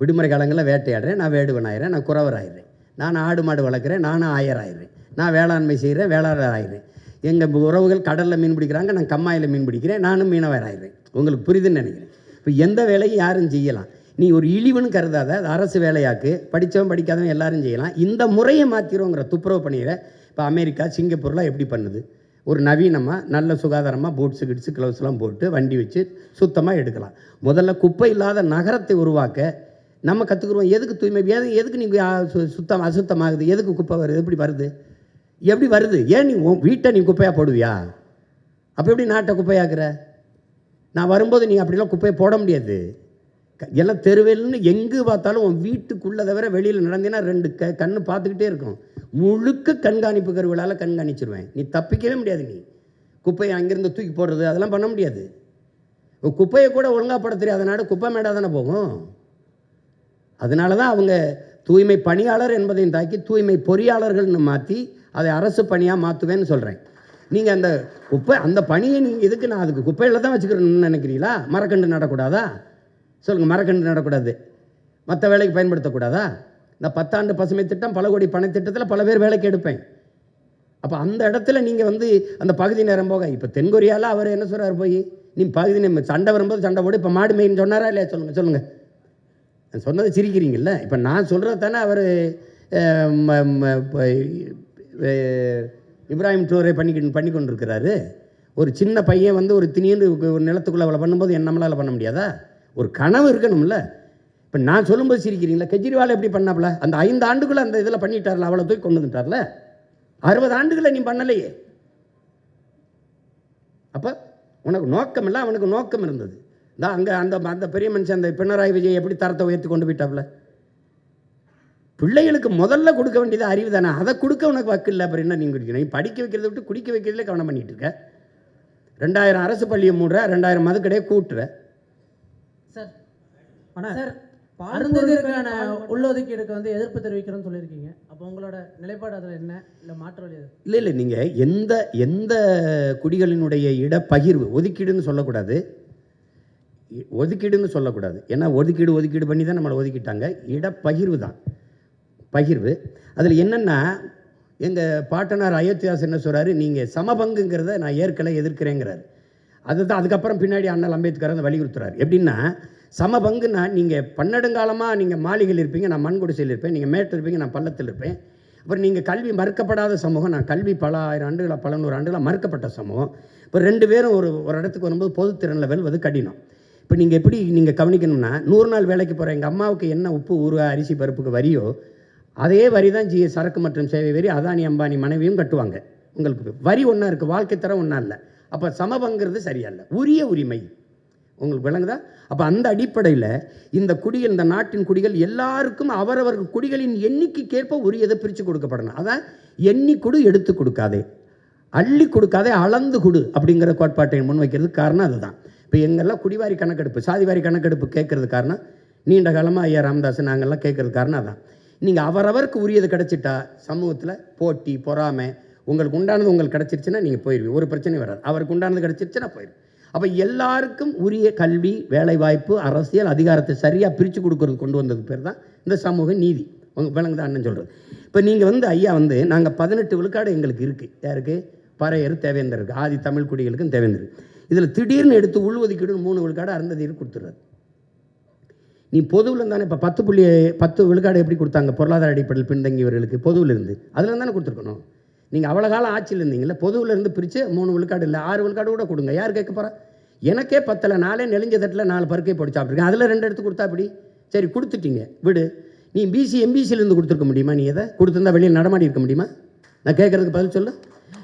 விடுமுறை காலங்களில் வேட்டையாடுறேன், நான் வேடுவன் ஆயிடுறேன், நான் குறவர் ஆயிடுறேன். நான் ஆடு மாடு வளர்க்குறேன், நானும் ஆயர் ஆயிடுறேன். நான் வேளாண்மை செய்கிறேன், வேளாளர் ஆயிடுறேன். எங்கள் உறவுகள் கடலில் மீன் பிடிக்கிறாங்க, நான் கம்மாயில் மீன் பிடிக்கிறேன், நானும் மீனவர் ஆயிடுறேன். உங்களுக்கு புரியுதுன்னு நினைக்கிறேன். இப்போ எந்த வேலையும் யாரும் செய்யலாம். நீ ஒரு இழிவுன்னு கருதாத, அது அரசு வேலையாக்கு, படித்தவன் படிக்காதவன் எல்லாரும் செய்யலாம். இந்த முறையை மாற்றிடுவோங்கிற துப்புரவு பணியில் இப்போ அமெரிக்கா, சிங்கப்பூர்லாம் எப்படி பண்ணுது? ஒரு நவீனமாக நல்ல சுகாதாரமாக பூட்ஸு கிட்ஸு க்ளவுஸ்லாம் போட்டு வண்டி வச்சு சுத்தமாக எடுக்கலாம். முதல்ல குப்பை இல்லாத நகரத்தை உருவாக்க நம்ம கற்றுக்குருவோம். எதுக்கு தூய்மை, எதுக்கு நீங்கள் அசுத்தமாகுது, எதுக்கு குப்பை வருது, எப்படி வருது? ஏன் நீ வீட்டை நீ குப்பையாக போடுவியா? அப்போ எப்படி நாட்டை குப்பையாக்குற? நான் வரும்போது நீ அப்படிலாம் குப்பையை போட முடியாது. எல்லாம் தெருவேல்னு எங்கே பார்த்தாலும் உன் வீட்டுக்குள்ளே தவிர வெளியில் நடந்தீங்கன்னா 2 கண்ணு பார்த்துக்கிட்டே இருக்கும். முழுக்க கண்காணிப்பு கருவிகளால் கண்காணிச்சிருவேன். நீ தப்பிக்கவே முடியாது. நீ குப்பையை அங்கேருந்து தூக்கி போடுறது அதெல்லாம் பண்ண முடியாது. குப்பையை கூட ஒழுங்காக போட தெரியாத நாடு குப்பை மேடாக தானே போகும். அதனால தான் அவங்க தூய்மை பணியாளர் என்பதையும் தாக்கி தூய்மை பொறியாளர்கள்னு மாற்றி அதை அரசு பணியாக மாற்றுவேன்னு சொல்கிறேன். நீங்கள் அந்த பணியை நீங்கள் எதுக்கு, நான் அதுக்கு குப்பையில் தான் வச்சுக்கிறேன்னு நினைக்கிறீங்களா? மரக்கன்று நடக்கூடாதா? சொல்லுங்கள், மரக்கன்று நடக்கூடாது, மற்ற வேலைக்கு பயன்படுத்தக்கூடாதா? இந்த 10 ஆண்டு பசுமை திட்டம், பல கோடி பணத்திட்டத்தில் பல பேர் வேலைக்கு எடுப்பேன். அப்போ அந்த இடத்துல நீங்கள் வந்து அந்த பகுதி நேரம் போக, இப்போ தென்கொரியாவில் அவர் என்ன சொல்கிறார், போய் நீ பகுதி நேரம் சண்டை வரும்போது சண்டை போடு, இப்போ மாடு மேயின்னு சொன்னாரா இல்லையா? சொல்லுங்கள். நான் சொன்னதை சிரிக்கிறீங்கல்ல. இப்போ நான் சொல்கிறது தானே அவர் இப்ராஹிம் ட்ரோரே பண்ணி கொண்டிருக்கிறாரு. ஒரு சின்ன பையன் வந்து ஒரு திணின்னு ஒரு நிலத்துக்குள்ளே அவளை பண்ணும்போது நம்மளால் பண்ண முடியாதா? ஒரு கனவு இருக்கணும்ல. இப்போ நான் சொல்லும்போது சிரிக்கிறீங்களா? கெஜ்ரிவால் எப்படி பண்ணாப்புல? அந்த 5 ஆண்டுக்குள்ளே அந்த இதில் பண்ணிட்டார்ல, அவளை தூக்கி கொண்டு வந்துட்டார்ல. 60 ஆண்டுகளை நீ பண்ணலையே. அப்போ உனக்கு நோக்கம் இல்லை, அவனுக்கு நோக்கம் இருந்தது. தான் அங்கே அந்த பெரிய மனுஷன் அந்த பினராயி விஜய் எப்படி தரத்தை உயர்த்தி கொண்டு போயிட்டாப்புல. பிள்ளைகளுக்கு முதல்ல கொடுக்க வேண்டியது அறிவு தானே, அதை கொடுக்க உனக்கு வக்கு இல்லை. அப்புறம் என்ன நீங்கள் குடிக்கணும்? நீ படிக்க வைக்கிறத விட்டு குடிக்க வைக்கிறதுல கவனம் பண்ணிட்டு இருக்க. 2000 அரசு பள்ளியை மூடுற, 2000 மதுக்கடையை கூட்டுற. சார் ஆனால் சார் அருந்ததிற்கான உள்ளொதுக்கீடுக்கு வந்து எதிர்ப்பு தெரிவிக்கிறோன்னு சொல்லியிருக்கீங்க. அப்போ உங்களோட நிலைப்பாடு அதில் என்ன, இல்லை மாற்ற வழி? இல்லை நீங்கள் எந்த குடிகளினுடைய இடப்பகிர்வு, ஒதுக்கீடுன்னு சொல்லக்கூடாது, ஏன்னா ஒதுக்கீடு பண்ணி தான் நம்மளை ஒதுக்கிட்டாங்க. இடப்பகிர்வு தான் பகிர்வு. அதில் என்னென்னா, எங்கள் பாட்டனார் அயோத்தியாஸ் என்ன சொல்கிறாரு, நீங்கள் சமபங்குங்கிறத நான் எதிர்க்கிறேங்கிறாரு. அதுதான் அதுக்கப்புறம் பின்னாடி அண்ணல் அம்பேத்கர் அந்த வலியுறுத்துறாரு. எப்படின்னா, சமபங்குன்னா நீங்கள் பன்னெடுங்காலமாக நீங்கள் மாளிகையில் இருப்பீங்க, நான் மண் குடிசையில் இருப்பேன், நீங்கள் மேட்டில் இருப்பீங்க, நான் பள்ளத்தில் இருப்பேன். அப்புறம் நீங்கள் கல்வி மறுக்கப்படாத சமூகம், நான் கல்வி பல 1000 ஆண்டுகளாக 100 ஆண்டுகளாக மறுக்கப்பட்ட சமூகம். இப்போ 2 பேரும் ஒரு இடத்துக்கு வரும்போது பொதுத்திறனில் வெல்வது கடினம். இப்போ நீங்கள் எப்படி நீங்கள் கவனிக்கணும்னா, 100 நாள் வேலைக்கு போகிற எங்கள் அம்மாவுக்கு என்ன உப்பு ஊறுகாய் அரிசி பருப்புக்கு வரியோ அதே வரி தான் சரக்கு மற்றும் சேவை வரி அதானி அம்பானி மனைவியும் கட்டுவாங்க. உங்களுக்கு வரி ஒன்றா இருக்குது, வாழ்க்கை தரம் ஒன்றா இல்லை. அப்போ சமபங்கிறது சரியா இல்லை, உரிய உரிமை உங்களுக்கு விளங்குதா? அப்போ அந்த அடிப்படையில் இந்த நாட்டின் குடிகள் எல்லாருக்கும் அவரவர்கள் குடிகளின் எண்ணிக்கைக்கேற்ப உரியதை பிரித்து கொடுக்கப்படணும். அதான் எண்ணி கொடு எடுத்து கொடுக்காதே. அள்ளி கொடுக்காதே அளந்து கொடு அப்படிங்கிற கோட்பாட்டை முன்வைக்கிறதுக்கு காரணம் அதுதான். இப்போ எங்கெல்லாம் குடிவாரி கணக்கெடுப்பு, சாதிவாரி கணக்கெடுப்பு கேட்கறது காரணம், நீண்ட காலமாக ஐயா ராமதாஸ் நாங்கள்லாம் கேட்கறது காரணம் அதான். நீங்கள் அவரவருக்கு உரியது கிடச்சிட்டா சமூகத்தில் போட்டி பொறாமை, உங்களுக்கு உண்டானது உங்களுக்கு கிடச்சிருச்சுன்னா நீங்கள் போயிடுவீங்க, ஒரு பிரச்சனையும் வராது. அவருக்கு உண்டானது கிடச்சிருச்சுன்னா போயிடும். அப்போ எல்லாருக்கும் உரிய கல்வி, வேலைவாய்ப்பு, அரசியல் அதிகாரத்தை சரியாக பிரித்து கொடுக்கறது கொண்டு வந்தது பேர் தான் இந்த சமூக நீதி. உங்கள் விலங்கு தான் அண்ணன் சொல்கிறது. இப்போ நீங்கள் ஐயா நாங்கள் 18 விழுக்காடு எங்களுக்கு இருக்குது. யாருக்கு? பறையர், தேவேந்தருக்கு, ஆதி தமிழ் குடிகளுக்கும் தேவேந்தருக்கு. இதில் திடீர்னு எடுத்து உள்ஒதுக்கீடு 3 விழுக்காடு அருந்ததியர் கொடுத்துட்றாரு. நீ பொதுவில் தானே இப்போ 10 விழுக்காடு எப்படி கொடுத்தாங்க? பொருளாதார அடிப்படையில் பின்தங்கியவர்களுக்கு பொதுவில் இருந்து அதில் தானே கொடுத்துருக்கணும். நீங்கள் அவ்வளோ காலம் ஆட்சியில் இருந்தீங்களா? பொதுவில் இருந்து பிரித்து 3 விழுக்காடு இல்லை 6 விழுக்காடு கூட கொடுங்க. யார் கேட்க போகிறா? எனக்கே 10 நாளே நெளிஞ்ச தட்டில் 4 பருக்கை போட்டு சாப்பிட்ருக்கேன். அதில் 2 எடுத்து கொடுத்தா அப்படி சரி கொடுத்துட்டீங்க விடு. நீ பிசி எம்பிசியிலேருந்து கொடுத்துருக்க முடியுமா? நீ எதை கொடுத்துருந்தா வெளியில் நடமாடி இருக்க முடியுமா? நான் கேட்குறதுக்கு பதில் சொல்லு.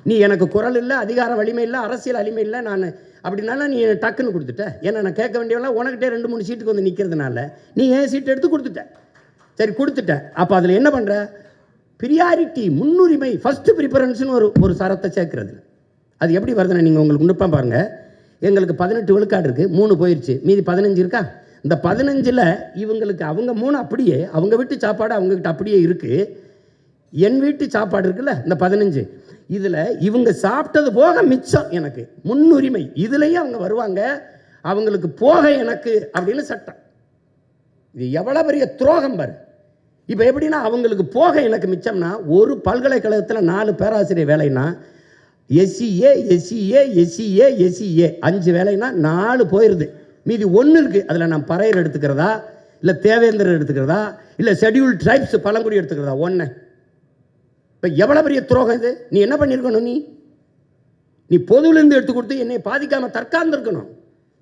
நீ எனக்கு குரல் இல்லை, அதிகார வலிமை இல்லை, அரசியல் வலிமை இல்லை, நான் அப்படின்னால நீ டக்குன்னு கொடுத்துட்ட. ஏன்னா நான் கேட்க வேண்டியவெல்லாம் உனக்கிட்டே 2-3 சீட்டுக்கு வந்து நிற்கிறதுனால நீ ஏன் சீட்டு எடுத்து கொடுத்துட்ட. சரி கொடுத்துட்ட. அப்போ அதில் என்ன பண்ணுற? ப்ரியாரிட்டி, முன்னுரிமை, ஃபஸ்ட்டு ப்ரிஃபரன்ஸ்னு ஒரு சரத்தை சேர்க்குறது. அது எப்படி வருதுன்னா நீங்கள் உங்களுக்கு நுட்பம் பாருங்கள். எங்களுக்கு 18 விழுக்காடு இருக்குது, 3 போயிடுச்சு, மீதி 15 இருக்கா? இந்த 15ல் இவங்களுக்கு அவங்க 3 அப்படியே அவங்க வீட்டு சாப்பாடு அவங்கக்கிட்ட அப்படியே இருக்குது. என் வீட்டு சாப்பாடு இருக்குல்ல இந்த 15, இதில் இவங்க சாப்பிட்டது போக மிச்சம் எனக்கு முன்னுரிமை. இதுலேயும் அவங்க வருவாங்க, அவங்களுக்கு போக எனக்கு அப்படின்னு சட்டம். இது எவ்வளோ பெரிய துரோகம் பாரு. இப்போ எப்படின்னா அவங்களுக்கு போக எனக்கு மிச்சம்னா, ஒரு பல்கலைக்கழகத்தில் 4 பேராசிரியர் வேலைன்னா எஸ்சிஏ எஸ்சிஏ எஸ்சிஏ எஸ்சிஏ 5 வேலைன்னா 4 போயிடுது, மீதி 1 இருக்குது. அதில் நான் பறையர் எடுத்துக்கிறதா, இல்லை தேவேந்திரர் எடுத்துக்கிறதா, இல்லை ஷெட்யூல் ட்ரைப்ஸ் பழங்குடி எடுத்துக்கிறதா? 1. இப்போ எவ்வளோ பெரிய துரோகம் இது. நீ என்ன பண்ணியிருக்கணும்? நீ பொதுவிலேருந்து எடுத்து கொடுத்து என்னை பாதிக்காமல் தற்காந்துருக்கணும்.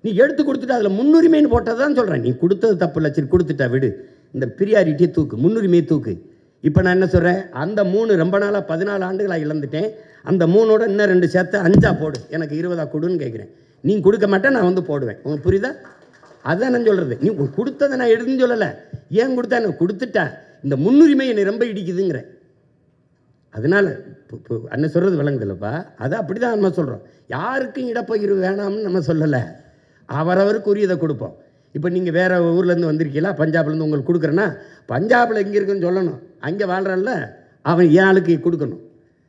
நீ எடுத்து கொடுத்துட்டு அதில் முன்னுரிமைன்னு போட்டது தான் சொல்கிறேன். நீ கொடுத்தது தப்பு இல்லை, சரி கொடுத்துட்டா விடு. இந்த ப்ரியாரிட்டியை தூக்கு, முன்னுரிமையை தூக்கு. இப்போ நான் என்ன சொல்கிறேன்? அந்த 3 ரொம்ப நாளாக 14 ஆண்டுகளாக இழந்துட்டேன். அந்த 3ஓட இன்னும் 2 சேர்த்து 5 போடு, எனக்கு 20 கொடுன்னு கேட்குறேன். நீ கொடுக்க மாட்டேன், நான் போடுவேன். உங்களுக்கு புரியுதா? அதுதான் நான் சொல்கிறது. நீ கொடுத்ததை நான் எடுத்துன்னு சொல்லலை. ஏன் கொடுத்தா? நான் கொடுத்துட்டேன். இந்த முன்னுரிமை என்னை ரொம்ப இடிக்குதுங்கிறேன். அதனால் இப்போ அண்ணன் சொல்கிறது விளங்குதில்லப்பா. அதை அப்படி தான் நம்ம சொல்கிறோம். யாருக்கும் இடப்பகிர்வு வேணாம்னு நம்ம சொல்லலை, அவரவருக்கு உரியதை கொடுப்போம். இப்போ நீங்கள் வேறு ஊர்லேருந்து வந்திருக்கீங்களா, பஞ்சாப்லேருந்து உங்களுக்கு கொடுக்குறேன்னா, பஞ்சாபில் எங்கே இருக்குன்னு சொல்லணும். அங்கே வாழ்கிறான்ல அவன் என் ஆளுக்கு கொடுக்கணும்.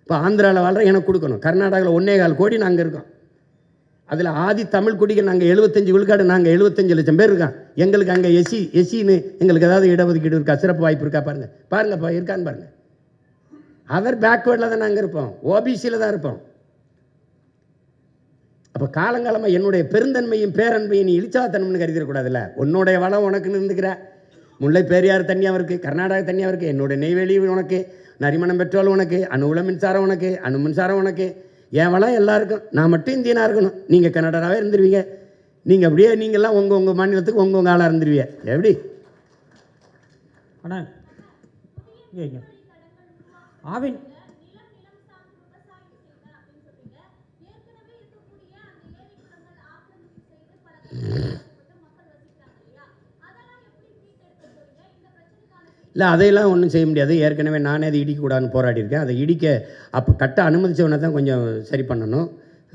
இப்போ ஆந்திராவில் வாழ்கிற எனக்கு கொடுக்கணும். கர்நாடகாவில் 1.25 கோடி நாங்கள் இருக்கோம். அதில் ஆதி தமிழ் குடிகள் நாங்கள் 75 விழுக்காடு, நாங்கள் 75 லட்சம் பேர் இருக்கான். எங்களுக்கு அங்கே எஸ்சின்னு எங்களுக்கு ஏதாவது இடஒதுக்கீடு இருக்கா, சிறப்பு வாய்ப்பு இருக்கா? பாருங்கப்பா இருக்கான்னு பாருங்கள். அதர் பேக்வேர்டில் தான் நாங்கள் இருப்போம், ஓபிசியில் தான் இருப்போம். அப்போ காலங்காலமாக என்னுடைய பெருந்தன்மையும் பேரன்மையும் நீ இழிச்சாத்தனம்னு கருதிடக்கூடாதுல்ல. உன்னுடைய வளம் உனக்குன்னு இருந்துக்கிற. முல்லை பெரியாறு தனியாக இருக்குது, கர்நாடகா தனியாக இருக்குது, என்னுடைய நெய்வேலி உனக்கு, நரிமணம் பெட்ரோல் உனக்கு, அணு உல மின்சாரம் உனக்கு, அணு மின்சாரம் உனக்கு, என் வளம் எல்லாருக்கும். நான் மட்டும் இந்தியனாக இருக்கணும், நீங்கள் கன்னடராகவே இருந்துருவீங்க. நீங்கள் அப்படியே நீங்கள்லாம் உங்கள் மாநிலத்துக்கு உங்கள் ஆளாக இருந்துருவீங்க. எப்படி அண்ணா ஆவின் இல்லை அதையெல்லாம் ஒன்றும் செய்ய முடியாது. ஏற்கனவே நானே அதை இடிக்கக்கூடாதுன்னு போராடியிருக்கேன். அதை இடிக்க அப்போ கட்ட அனுமதிச்சவனை தான் கொஞ்சம் சரி பண்ணணும்,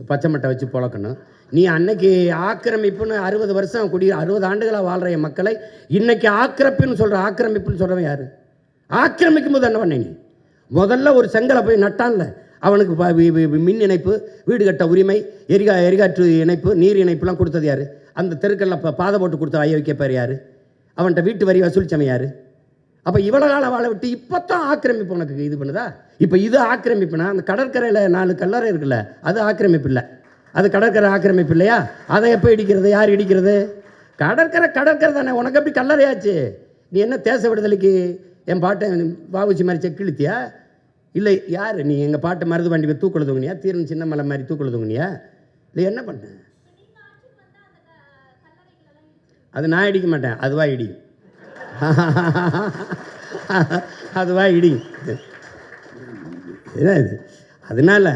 பச்சை மட்டை வச்சு பொழக்கணும். நீ அன்னைக்கு ஆக்கிரமிப்புன்னு 60 வருஷம் 60 ஆண்டுகளாக வாழ்கிற என் மக்களை இன்னைக்கு ஆக்கிரமிப்புன்னு சொல்கிறவன் யார்? ஆக்கிரமிக்கும் போது என்ன பண்ண? நீ முதல்ல ஒரு செங்கலை போய் நட்டான்ல, அவனுக்கு மின் இணைப்பு, வீடு கட்ட உரிமை, எரிகாற்று இணைப்பு, நீர் இணைப்புலாம் கொடுத்தது யார்? அந்த தெருக்களில் பாதை போட்டு கொடுத்த ஐயோக்கிய பேர் யார்? அவன்கிட்ட வீட்டு வரி வசூலிச்சவன் யார்? அப்போ இவ்வளோ காலம் வாழ விட்டு இப்போ தான் ஆக்கிரமிப்பு உனக்கு இது பண்ணுதா? இப்போ இது ஆக்கிரமிப்புனா அந்த கடற்கரையில் 4 கல்லறை இருக்குல்ல, அது ஆக்கிரமிப்பு இல்லை, அது கடற்கரை ஆக்கிரமிப்பு இல்லையா? அதை எப்போ இடிக்கிறது? யார் இடிக்கிறது? கடற்கரை தானே. உனக்கு எப்படி கல்லறையாச்சு? நீ என்ன தேச விடுதலைக்கு என் பாட்டை வாவுச்சி மாதிரி செக்கிழுத்தியா? இல்லை யார் நீ? எங்கள் பாட்டு மருது வண்டி தூக்குள்ள தூங்குனியா? தீரன் சின்ன மலை மாதிரி தூக்குள்ள தூங்குனியா? இல்லை என்ன பண்ண? அது நான் இடிக்க மாட்டேன், அதுவா இடியும். அதுவா இடியும். என்ன இது? அதனால்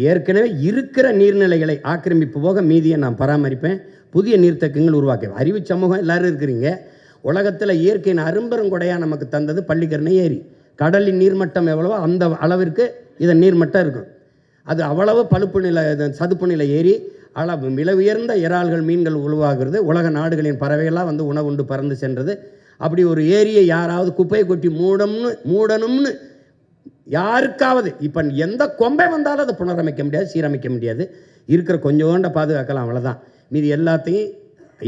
ஏற்கனவே இருக்கிற நீர்நிலைகளை ஆக்கிரமிப்பு போக மீதியை நான் பராமரிப்பேன். புதிய நீர்த்தக்கங்கள் உருவாக்குவேன். அறிவு சமூகம் எல்லோரும் இருக்கிறீங்க. உலகத்தில் இயற்கையின் அரும்பெருங்கொடையாக நமக்கு தந்தது பள்ளிக்கரணை ஏரி. கடலின் நீர்மட்டம் எவ்வளவோ அந்த அளவிற்கு இதன் நீர்மட்டம் இருக்கும். அது அவ்வளவு பழுப்பு நிலை சதுப்பு நிலை ஏறி விலை உயர்ந்த இறால்கள் மீன்கள் உருவாகிறது. உலக நாடுகளின் பறவைகள்லாம் வந்து உணவுண்டு பறந்து சென்றது. அப்படி ஒரு ஏரியை யாராவது குப்பையை கொட்டி மூடணும்னு யாருக்காவது இப்போ எந்த கொம்பை வந்தாலும் அதை புனரமைக்க முடியாது, சீரமைக்க முடியாது. இருக்கிற கொஞ்சோண்ட பாதுகாக்கலாம், அவ்வளோதான். மீதி எல்லாத்தையும்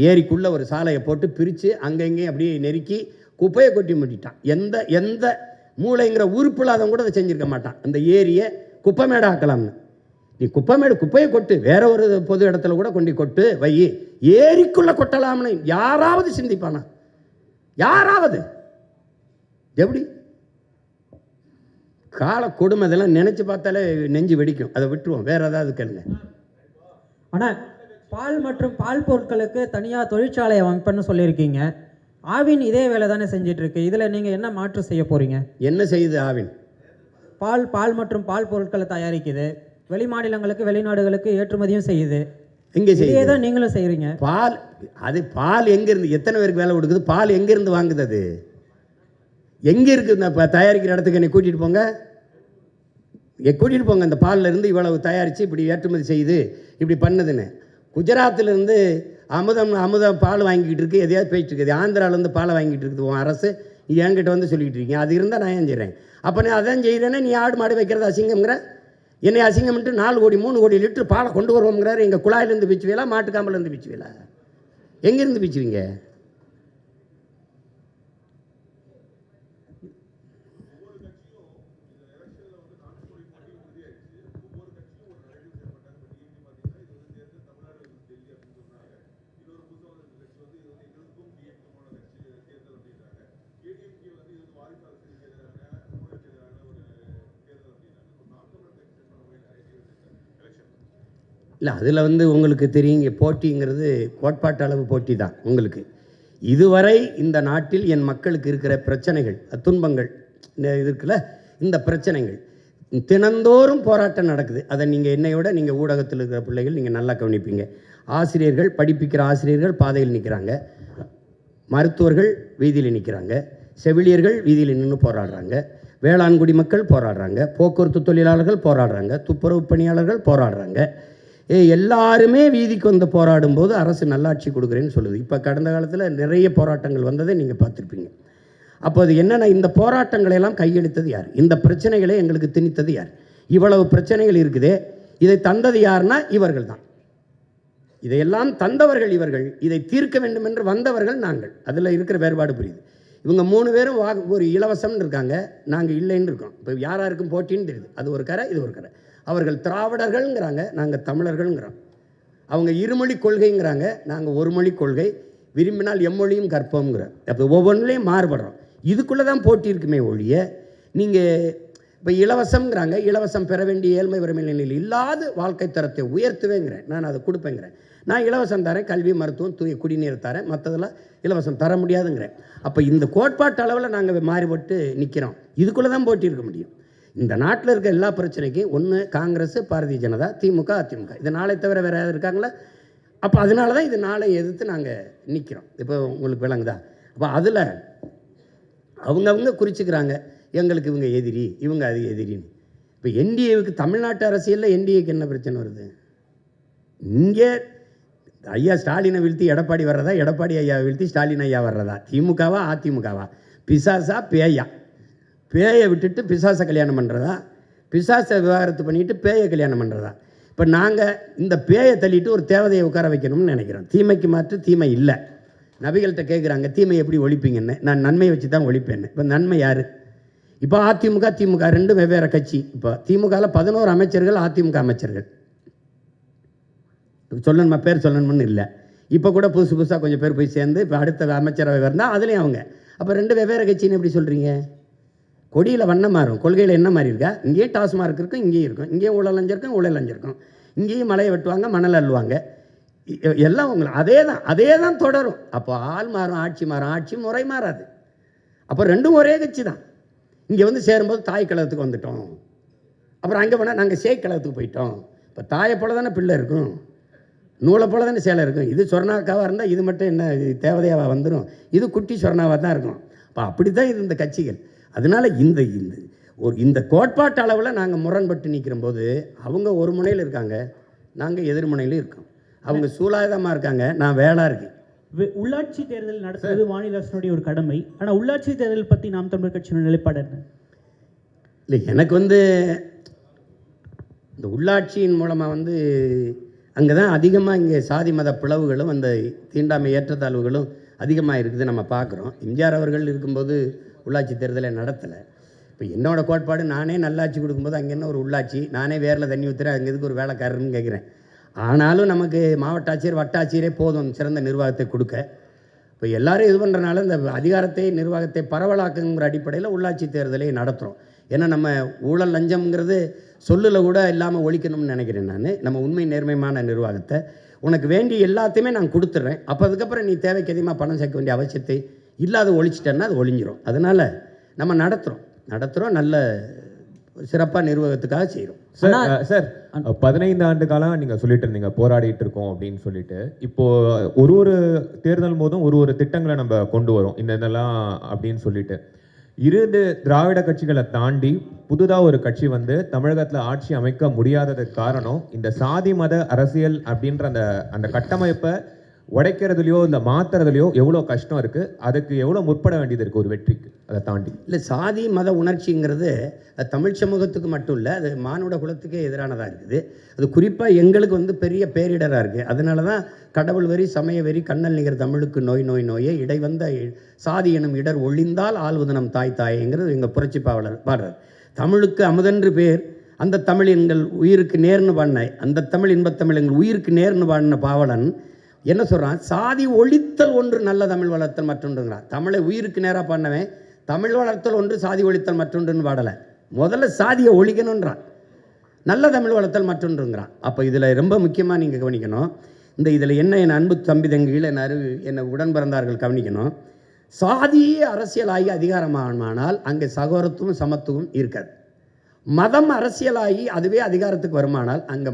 ஏரிக்குள்ளே ஒரு சாலையை போட்டு பிரித்து அங்கங்கேயும் அப்படியே நெருக்கி குப்பையை கொட்டி மூடிட்டான். எந்த மூளைங்கிற உறுப்பு இல்லாதவங்க கூட அதை செஞ்சுருக்க மாட்டான். அந்த ஏரியை குப்பை மேடை ஆக்கலாம்னு. நீ குப்பையை கொட்டு, வேற ஒரு பொது இடத்துல கூட கொண்டு கொட்டு வை, ஏரிக்குள்ளே கொட்டலாம்னு யாராவது சிந்திப்பானா? யாராவது? எப்படி கால கொடுமை இதெல்லாம் நினச்சி பார்த்தாலே நெஞ்சு வெடிக்கும். அதை விட்டுருவோம், வேற ஏதாவது கேளுங்க. ஆனால் பால் மற்றும் பால் பொருட்களுக்கு தனியாக தொழிற்சாலை அமைப்புன்னு சொல்லியிருக்கீங்க. ஆவின் இதே வேலை தானே செஞ்சிட்ருக்கு. இதில் நீங்கள் என்ன மாற்று செய்ய போகிறீங்க? என்ன செய்யுது ஆவின்? பால் மற்றும் பால் பொருட்களை தயாரிக்குது, வெளி மாநிலங்களுக்கு வெளிநாடுகளுக்கு ஏற்றுமதியும் செய்யுது. எங்கே செய்யுது? தான் நீங்களும் செய்கிறீங்க. பால் எங்கேருந்து, எத்தனை பேருக்கு வேலை கொடுக்குது? பால் எங்கேருந்து வாங்குது? அது எங்கே இருக்குது? இப்போ தயாரிக்கிற இடத்துக்கு என்னை கூட்டிகிட்டு போங்க, அந்த பாலில் இருந்து இவ்வளவு தயாரித்து இப்படி ஏற்றுமதி செய்யுது, இப்படி பண்ணுதுன்னு. குஜராத்திலேருந்து அமுதம் பால் வாங்கிட்டு இருக்கு, எதையாவது போயிட்டு இருக்குது. ஆந்திராவிலேருந்து பாலை வாங்கிட்டு இருக்குது உன் அரசு. என்கிட்ட வந்து சொல்லிகிட்டு இருக்கீங்க. அது இருந்தால் நான் ஏன் செய்கிறேன்? அப்போ நான் அதான் செய்கிறேன்னா நீ ஆடு மாடு வைக்கிறது அசிங்கம்ங்கிற, என்னை அசிங்கம்ட்டு 4 கோடி 3 கோடி லிட்டர் பாலை கொண்டு வருவோங்கிறாரு. எங்கள் குழாயிலேருந்து பிச்சுவீங்களா, மாட்டுக்காம்பலேருந்து பிச்சுவீங்களா? எங்கேருந்து பிச்சுவீங்க? இல்லை, அதில் வந்து உங்களுக்கு தெரியும், இங்கே போட்டிங்கிறது கோட்பாட்டு அளவு போட்டி தான் உங்களுக்கு. இதுவரை இந்த நாட்டில் என் மக்களுக்கு இருக்கிற பிரச்சனைகள், துன்பங்கள் இருக்குல்ல, இந்த பிரச்சனைகள் தினந்தோறும் போராட்டம் நடக்குது. அதை நீங்கள் என்னையோட நீங்கள் ஊடகத்தில் இருக்கிற பிள்ளைகள் நீங்கள் நல்லா கவனிப்பீங்க. ஆசிரியர்கள், படிப்பிக்கிற ஆசிரியர்கள் பாதையில் நிற்கிறாங்க, மருத்துவர்கள் வீதியில் நிற்கிறாங்க, செவிலியர்கள் வீதியில் நின்று போராடுறாங்க, வேளாண்குடி மக்கள் போராடுறாங்க, போக்குவரத்து தொழிலாளர்கள் போராடுறாங்க, துப்புரவு பணியாளர்கள் போராடுறாங்க. எல்லாருமே வீதிக்கு வந்து போராடும்போது அரசு நல்லாட்சி கொடுக்குறேன்னு சொல்லுது. இப்போ கடந்த காலத்தில் நிறைய போராட்டங்கள் வந்ததை நீங்கள் பார்த்துருப்பீங்க. அப்போ அது என்னென்னா, இந்த போராட்டங்களையெல்லாம் கையெழுத்தது யார்? இந்த பிரச்சனைகளை எங்களுக்கு திணித்தது யார்? இவ்வளவு பிரச்சனைகள் இருக்குதே, இதை தந்தது யாருன்னா இவர்கள் தான். இதையெல்லாம் தந்தவர்கள் இவர்கள், இதை தீர்க்க வேண்டும் என்று வந்தவர்கள் நாங்கள். அதில் இருக்கிற வேறுபாடு புரியுது. இவங்க 3 பேரும் ஒரு இலவசம்னு இருக்காங்க, நாங்கள் இல்லைன்னு இருக்கோம். இப்போ யாராருக்கும் போட்டின்னு தெரியுது. அது ஒரு கரை, இது ஒரு கரை. அவர்கள் திராவிடர்கள்ங்கிறாங்க, நாங்கள் தமிழர்கள்ங்கிறோம். அவங்க இருமொழி கொள்கைங்கிறாங்க, நாங்கள் ஒரு மொழி கொள்கை, விரும்பினால் எம்மொழியும் கற்போம்ங்கிறோம். அப்போ ஒவ்வொன்றிலையும் மாறுபடுறோம். இதுக்குள்ளே தான் போட்டி இருக்குமே ஒழிய, நீங்கள் இப்போ இலவசம்ங்கிறாங்க, இலவசம் பெற வேண்டிய ஏழ்மை வறுமை நிலையில் இல்லாத வாழ்க்கை தரத்தை உயர்த்துவேங்கிறேன், நான் அதை கொடுப்பேங்கிறேன். நான் இலவசம் தரேன், கல்வி மருத்துவம் தூய குடிநீர் தரேன், மற்றதெல்லாம் இலவசம் தர முடியாதுங்கிறேன். அப்போ இந்த கோட்பாட்டு அளவில் நாங்கள் மாறுபட்டு நிற்கிறோம். இதுக்குள்ளே தான் போட்டி இருக்க முடியும். இந்த நாட்டில் இருக்க எல்லா பிரச்சனைக்கும் ஒன்று காங்கிரஸ், பாரதிய ஜனதா, திமுக, அதிமுக, இது நாளை தவிர வேறு யாரும் இருக்காங்களா? அப்போ அதனால தான் இது நாளை எதிர்த்து நாங்கள் நிற்கிறோம். இப்போ உங்களுக்கு விளங்குதா? அப்போ அதில் அவங்கவுங்க குறிச்சிக்கிறாங்க, எங்களுக்கு இவங்க எதிரி, இவங்க அது எதிரின்னு. இப்போ என்டிஏவுக்கு தமிழ்நாட்டு அரசியலில் என்டிஏக்கு என்ன பிரச்சனை வருது? இங்கே ஐயா ஸ்டாலினை வீழ்த்தி எடப்பாடி வர்றதா, எடப்பாடி ஐயா வீழ்த்தி ஸ்டாலின் ஐயா வர்றதா? திமுகவா அதிமுகவா? பிசாசா பேயா? பேயை விட்டுட்டு பிசாசை கல்யாணம் பண்ணுறதா? பிசாசை விவாகரத்து பண்ணிவிட்டு பேயை கல்யாணம் பண்ணுறதா? இப்போ நாங்கள் இந்த பேயை தள்ளிட்டு ஒரு தேவதையை உட்கார வைக்கணும்னு நினைக்கிறோம். தீமைக்கு மாற்று தீமை இல்லை. நபிகள்கிட்ட கேட்குறாங்க, தீமை எப்படி ஒழிப்பீங்கன்னு. நான் நன்மையை வச்சு தான் ஒழிப்பேன்னு. இப்போ நன்மை யார்? இப்போ அதிமுக திமுக 2 வெவ்வேறு கட்சி. இப்போ திமுகவில் 11 அமைச்சர்கள், அதிமுக அமைச்சர்கள். சொல்லணுமா, பேர் சொல்லணும்னு இல்லை. இப்போ கூட புதுசாக கொஞ்சம் பேர் போய் சேர்ந்து இப்போ அடுத்த அமைச்சரவை வரந்தால் அதுலேயும் அவங்க. அப்போ 2 வெவ்வேறு கட்சின்னு எப்படி சொல்கிறீங்க? கொடியில் வண்ணம் மாறும், கொள்கையில் என்ன மாதிரி இருக்கா? இங்கேயும் டாஸ்மார்க் இருக்கும், இங்கேயும் இருக்கும், இங்கேயும் ஊழல் லஞ்சம் இங்கேயும் மலையை வெட்டுவாங்க, மணல் அள்ளுவாங்க, எல்லாம் உங்களை அதே தான் தொடரும். அப்போ ஆள் மாறும், ஆட்சி மாறும், ஆட்சி முறை மாறாது. அப்போ 2 ஒரே கட்சி தான். இங்கே வந்து சேரும்போது தாய் கழகத்துக்கு வந்துட்டோம், அப்புறம் அங்கே போனால் நாங்கள் சேய் கழகத்துக்கு போயிட்டோம். இப்போ தாயை போல தானே பிள்ளை இருக்கும், நூலை போல தானே சேலை இருக்கும். இது சொர்ணாக்காவாக இருந்தால் இது மட்டும் என்ன தேவதையாவாக வந்துடும், இது குட்டி சொர்ணாவாக தான் இருக்கும். அப்போ அப்படி தான் இது இந்த கட்சிகள். அதனால் இந்த இந்த கோட்பாட்டு அளவில் நாங்கள் முரண்பட்டு நிற்கிற போது அவங்க ஒரு முனையில் இருக்காங்க, நாங்கள் எதிர்முனையிலும் இருக்கோம். அவங்க சூலாயுதமாக இருக்காங்க, நான் வேளாக இருக்கேன். உள்ளாட்சி தேர்தல் நடத்துவது மாநில அரசுடைய ஒரு கடமை. ஆனால் உள்ளாட்சி தேர்தல் பற்றி நாம் தமிழர் கட்சியோட நிலைப்பாடு என்ன? இல்லை, எனக்கு இந்த உள்ளாட்சியின் மூலமாக அங்கே தான் அதிகமாக இங்கே சாதி மத பிளவுகளும் அந்த தீண்டாமை ஏற்றத்தாழ்வுகளும் அதிகமாக இருக்குது நம்ம பார்க்குறோம். எம்ஜிஆர் அவர்கள் இருக்கும்போது உள்ளாட்சி தேர்தலை நடத்தலை. இப்போ என்னோடய கோட்பாடு, நானே நல்லாட்சி கொடுக்கும்போது அங்கே என்ன ஒரு உள்ளாட்சி, நானே வேரில் தண்ணி ஊற்றுறேன், அங்கே எதுக்கு ஒரு வேலைக்காரர்னு கேட்குறேன். ஆனாலும் நமக்கு மாவட்ட ஆட்சியர் வட்டாட்சியரே போதும் சிறந்த நிர்வாகத்தை கொடுக்க. இப்போ எல்லோரும் இது பண்ணுறனால இந்த அதிகாரத்தை நிர்வாகத்தை பரவலாக்குங்கிற அடிப்படையில் உள்ளாட்சி தேர்தலை நடத்துகிறோம். ஏன்னா நம்ம ஊழல் லஞ்சம்ங்கிறது சொல்லில் கூட இல்லாமல் ஒழிக்கணும்னு நினைக்கிறேன். நம்ம உண்மை நேர்மையான நிர்வாகத்தை உனக்கு வேண்டிய எல்லாத்தையுமே நான் கொடுத்துட்றேன். அப்போ அதுக்கப்புறம் நீ தேவைக்கு அதிகமாக பணம் சேர்க்க வேண்டிய அவசியத்தை இல்லாத ஒழிச்சிட்டேன்னா அது ஒழிஞ்சிரும். அதனால் நம்ம நடத்துகிறோம் நல்ல சிறப்பாக நிர்வாகத்துக்காக செய்கிறோம். சார் 15 ஆண்டு காலம் நீங்கள் சொல்லிட்டு இருந்தீங்க போராடிட்டு இருக்கோம் அப்படின்னு சொல்லிட்டு. இப்போது ஒரு தேர்தல் போதும் ஒரு திட்டங்களை நம்ம கொண்டு வரோம் இதெல்லாம் அப்படின்னு சொல்லிட்டு. திராவிட கட்சிகளை தாண்டி புதுதாக ஒரு கட்சி தமிழகத்தில் ஆட்சி அமைக்க முடியாததுக்கு காரணம் இந்த சாதி மத அரசியல் அப்படின்ற அந்த கட்டமைப்பை உடைக்கிறதுலையோ இல்லை மாற்றுறதுலையோ எவ்வளோ கஷ்டம் இருக்குது, அதுக்கு எவ்வளோ முற்பட வேண்டியது இருக்குது ஒரு வெற்றிக்கு அதை தாண்டி? இல்லை, சாதி மத உணர்ச்சிங்கிறது அது தமிழ் சமூகத்துக்கு மட்டும் இல்லை, அது மானுட குலத்துக்கே எதிரானதாக இருக்குது. அது குறிப்பாக எங்களுக்கு பெரிய பேரிடராக இருக்குது. அதனால தான் கடவுள் வெறி சமய வெறி கண்ணல் நிகர் தமிழுக்கு நோயே இடை வந்த சாதி எனும் இடர் ஒழிந்தால் ஆள்வது நம் தாய்ங்கிறது எங்கள் புரட்சி பாடுறார். தமிழுக்கு அமுதென்று பேர், அந்த தமிழ் எங்கள் உயிருக்கு நேர்னு பாடின, அந்த தமிழ் இன்பத்தமிழ் எங்கள் உயிருக்கு நேர்னு பாடின பாவலன் என்ன சொல்கிறான்? சாதி ஒழித்தல் ஒன்று நல்ல தமிழ் வளர்த்தல் மற்றொன்றுங்கிறான். தமிழை உயிருக்கு நேராக பாடினவன் தமிழ் வளர்த்தல் ஒன்று சாதி ஒழித்தல் மற்றொன்றுன்னு பாடலை, முதல்ல சாதியை ஒழிக்கணுன்றான், நல்ல தமிழ் வளர்த்தல் மற்றொன்றுங்கிறான். அப்போ இதில் ரொம்ப முக்கியமாக நீங்கள் கவனிக்கணும். இதில் என்ன என் அன்பு தம்பி தங்கியில் என்னை உடன் பிறந்தார்கள் கவனிக்கணும். சாதியே அரசியலாகி அதிகாரமானால் அங்கே சகோதரத்துவம் சமத்துவம் இருக்காது. மதம் அரசியலாகி அதுவே அதிகாரத்துக்கு வருமானால் அங்கே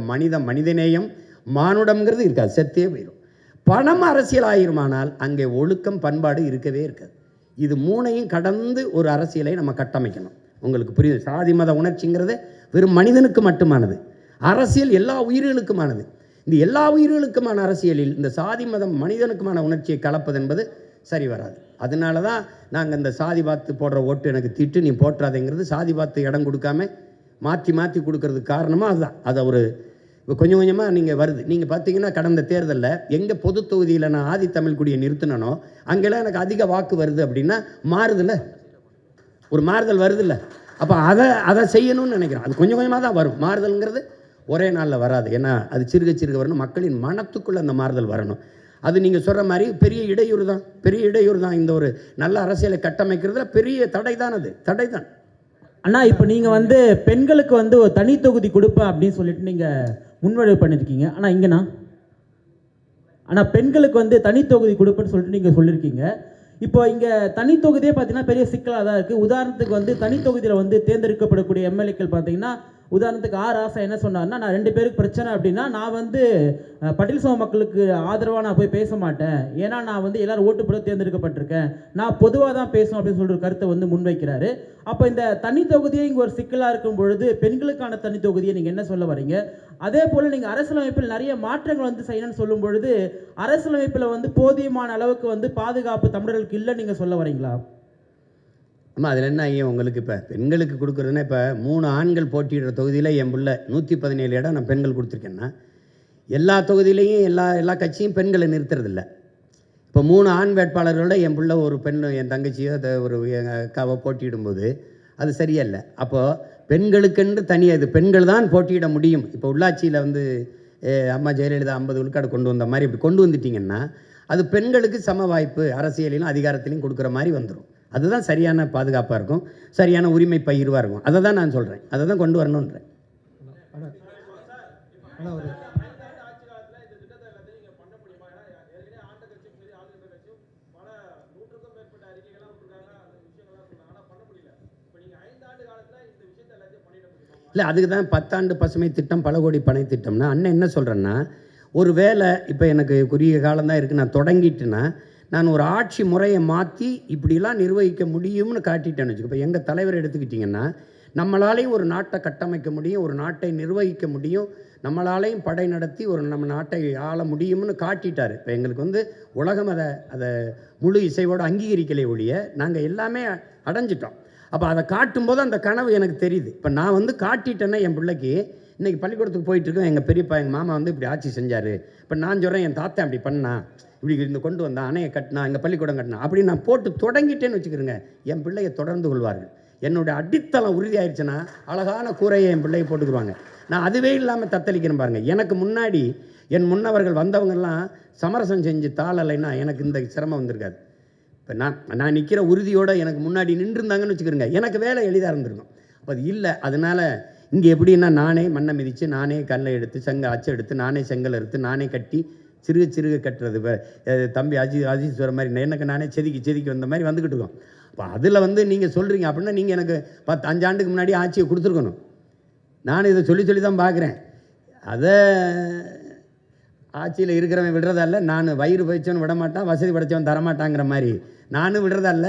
மனிதநேயம் மானுடம்ங்கிறது இருக்காது, செத்தே போயிடும். பணம் அரசியல் ஆயிருமானால் அங்கே ஒழுக்கம் பண்பாடு இருக்கவே இருக்காது. இது மூணையும் கடந்து ஒரு அரசியலை நம்ம கட்டமைக்கணும். உங்களுக்கு புரியுது? சாதி மத உணர்ச்சிங்கிறது வெறும் மனிதனுக்கு மட்டுமானது, அரசியல் எல்லா உயிர்களுக்குமானது. இந்த எல்லா உயிர்களுக்குமான அரசியலில் இந்த சாதி மதம் மனிதனுக்குமான உணர்ச்சியை கலப்பது என்பது சரி வராது. அதனால தான் நாங்கள் இந்த சாதி பார்த்து போடுற ஓட்டு எனக்கு திட்டு நீ போட்டுறாதேங்கிறது, சாதி பார்த்து இடம் கொடுக்காம மாற்றி கொடுக்கறதுக்கு காரணமாக அதுதான். அதை ஒரு இப்போ கொஞ்சம் கொஞ்சமாக நீங்கள் வருது. நீங்கள் பார்த்தீங்கன்னா கடந்த தேர்தலில் எங்கள் பொது தொகுதியில் நான் ஆதி தமிழ் குடியை நிறுத்தினோ அங்கெல்லாம் எனக்கு அதிக வாக்கு வருது அப்படின்னா மாறுதில்ல, ஒரு மாறுதல் வருதில்ல. அப்போ அதை செய்யணும்னு நினைக்கிறேன். அது கொஞ்சம் கொஞ்சமாக தான் வரும். மாறுதல்ங்கிறது ஒரே நாளில் வராது. ஏன்னா அது சிறுக வரணும், மக்களின் மனத்துக்குள்ளே அந்த மாறுதல் வரணும். அது நீங்கள் சொல்கிற மாதிரி பெரிய இடையூறு தான். இந்த ஒரு நல்ல அரசியலை கட்டமைக்கிறதுல பெரிய தடை தான். அண்ணா, இப்போ நீங்கள் பெண்களுக்கு ஒரு தனி தொகுதி கொடுப்பேன் அப்படின்னு சொல்லிட்டு நீங்கள் முன்வடிவு பண்ணியிருக்கீங்க. ஆனால் இங்கேண்ணா பெண்களுக்கு தனி தொகுதி கொடுப்பேன்னு சொல்லிட்டு நீங்கள் சொல்லியிருக்கீங்க. இப்போ இங்கே தனி தொகுதியே பார்த்தீங்கன்னா பெரிய சிக்கலாக தான் இருக்குது. உதாரணத்துக்கு தனி தொகுதியில் தேர்ந்தெடுக்கப்படக்கூடிய எம்எல்ஏக்கள் பார்த்தீங்கன்னா, உதாரணத்துக்கு ராசா என்ன சொன்னார்னா, நான் 2 பேருக்கு பிரச்சனை அப்படின்னா நான் பட்டியல் சமூக மக்களுக்கு ஆதரவாக நான் போய் பேச மாட்டேன், ஏன்னா நான் எல்லாரும் ஓட்டு போட தேர்ந்தெடுக்கப்பட்டிருக்கேன், நான் பொதுவாக தான் பேசும் அப்படின்னு சொல்லிட்டு ஒரு கருத்தை முன்வைக்கிறாரு. அப்போ இந்த தனி தொகுதியை இங்கே ஒரு சிக்கலாக இருக்கும் பொழுது பெண்களுக்கான தனி தொகுதியை நீங்கள் என்ன சொல்ல வரீங்க? அதே போல் நீங்கள் அரசியலமைப்பில் நிறைய மாற்றங்கள் செய்யணும்னு சொல்லும் பொழுது அரசியலமைப்பில் போதியமான அளவுக்கு பாதுகாப்பு தமிழர்களுக்கு இல்லை நீங்கள் சொல்ல வரீங்களா? ஆமாம், அதில் என்ன ஐயா உங்களுக்கு இப்போ பெண்களுக்கு கொடுக்குறதுன்னா, இப்போ 3 ஆண்கள் போட்டியிடுற தொகுதியில் என் பிள்ளை 117 இடம் நான் பெண்கள் கொடுத்துருக்கேன்னா, எல்லா தொகுதியிலையும் எல்லா கட்சியும் பெண்களை நிறுத்துறதில்ல. இப்போ 3 ஆண் வேட்பாளர்களோட என் பிள்ளை ஒரு பெண், என் தங்கச்சியோ ஒரு எங்கள் அக்காவோ போட்டியிடும்போது அது சரியில்லை. அப்போது பெண்களுக்கென்று தனியாக இது பெண்கள் தான் போட்டியிட முடியும். இப்போ உள்ளாட்சியில் அம்மா ஜெயலலிதா 50 விழுக்காடு கொண்டு வந்த மாதிரி இப்படி கொண்டு வந்துட்டிங்கன்னா அது பெண்களுக்கு சம வாய்ப்பு அரசியலிலும் அதிகாரத்திலையும் கொடுக்குற மாதிரி வந்துடும். அதுதான் சரியான பாதுகாப்பாக இருக்கும், சரியான உரிமை பகிர்வாக இருக்கும். அதை தான் நான் சொல்கிறேன், அதை தான் கொண்டு வரணுன்றேன். இல்லை, அதுக்கு தான் 10 ஆண்டு பசுமை திட்டம், பல கோடி பனை திட்டம்னா அண்ணன் என்ன சொல்கிறேன்னா, ஒரு வேலை இப்போ எனக்கு குறுகிய காலம்தான் இருக்குது, நான் தொடங்கிட்டுன்னா நான் ஒரு ஆட்சி முறையை மாற்றி இப்படிலாம் நிர்வகிக்க முடியும்னு காட்டிட்டேன்னு வச்சுக்கோ. இப்போ எங்கள் தலைவர் எடுத்துக்கிட்டிங்கன்னா, நம்மளாலேயும் ஒரு நாட்டை கட்டமைக்க முடியும், ஒரு நாட்டை நிர்வகிக்க முடியும், நம்மளாலேயும் படை நடத்தி ஒரு நம்ம நாட்டை ஆள முடியும்னு காட்டிட்டார். இப்போ எங்களுக்கு வந்து உலகம் அதை முழு இசைவோடு அங்கீகரிக்கலை ஒழிய நாங்கள் எல்லாமே அடைஞ்சிட்டோம். அப்போ அதை காட்டும்போது அந்த கனவு எனக்கு தெரியுது. இப்போ நான் வந்து காட்டிட்டேன்னா என் பிள்ளைக்கு இன்றைக்கி பள்ளிக்கூடத்துக்கு போயிட்டுருக்கோம், எங்கள் பெரியப்பா எங்கள் மாமா வந்து இப்படி ஆட்சி செஞ்சார், இப்போ நான் சொல்கிறேன் என் தாத்தா அப்படி பண்ணா, இப்படி இந்த கொண்டு வந்தான், அணையை கட்டினா, எங்கள் பள்ளிக்கூடம் கட்டினா, அப்படி நான் போட்டு தொடங்கிட்டேன்னு வச்சுக்கிறேங்க, என் பிள்ளையை தொடர்ந்து கொள்வார்கள். என்னுடைய அடித்தளம் உறுதியாயிருச்சுன்னா அழகான கூரையை என் பிள்ளையை போட்டுக்குருவாங்க. நான் அதுவே இல்லாமல் தத்தளிக்கிறேன் பாருங்கள். எனக்கு முன்னாடி என் முன்னவர்கள் வந்தவங்கெல்லாம் சமரசம் செஞ்சு தாளலைன்னா எனக்கு இந்த சிரமம் வந்திருக்காது. இப்போ நான் நிற்கிற உறுதியோடு எனக்கு முன்னாடி நின்றுருந்தாங்கன்னு வச்சுக்கிறேங்க, எனக்கு வேலை எளிதாக இருந்திருக்கும். அப்போ அது இல்லை. அதனால் இங்கே எப்படின்னா நானே மண்ணை மிதித்து, நானே கல்லை எடுத்து அச்சு எடுத்து, நானே செங்கல் எடுத்து, நானே கட்டி சிறுக சிறுக கட்டுறது. இப்போ தம்பி அஜீஸ்வர மாதிரி எனக்கு நானே செதுக்கி வந்த மாதிரி வந்துக்கிட்டு இருக்கோம். அப்போ அதில் வந்து நீங்கள் சொல்கிறீங்க அப்படின்னா நீங்கள் எனக்கு 5 ஆண்டுக்கு முன்னாடி ஆட்சியை கொடுத்துருக்கணும். நான் இதை சொல்லி தான் பார்க்குறேன். அதை ஆட்சியில் இருக்கிறவன் விடுறதால, நான் வயிறு பயிச்சவன் விட மாட்டான், வசதி படைச்சவன் தரமாட்டாங்கிற மாதிரி நானும் விடுறதால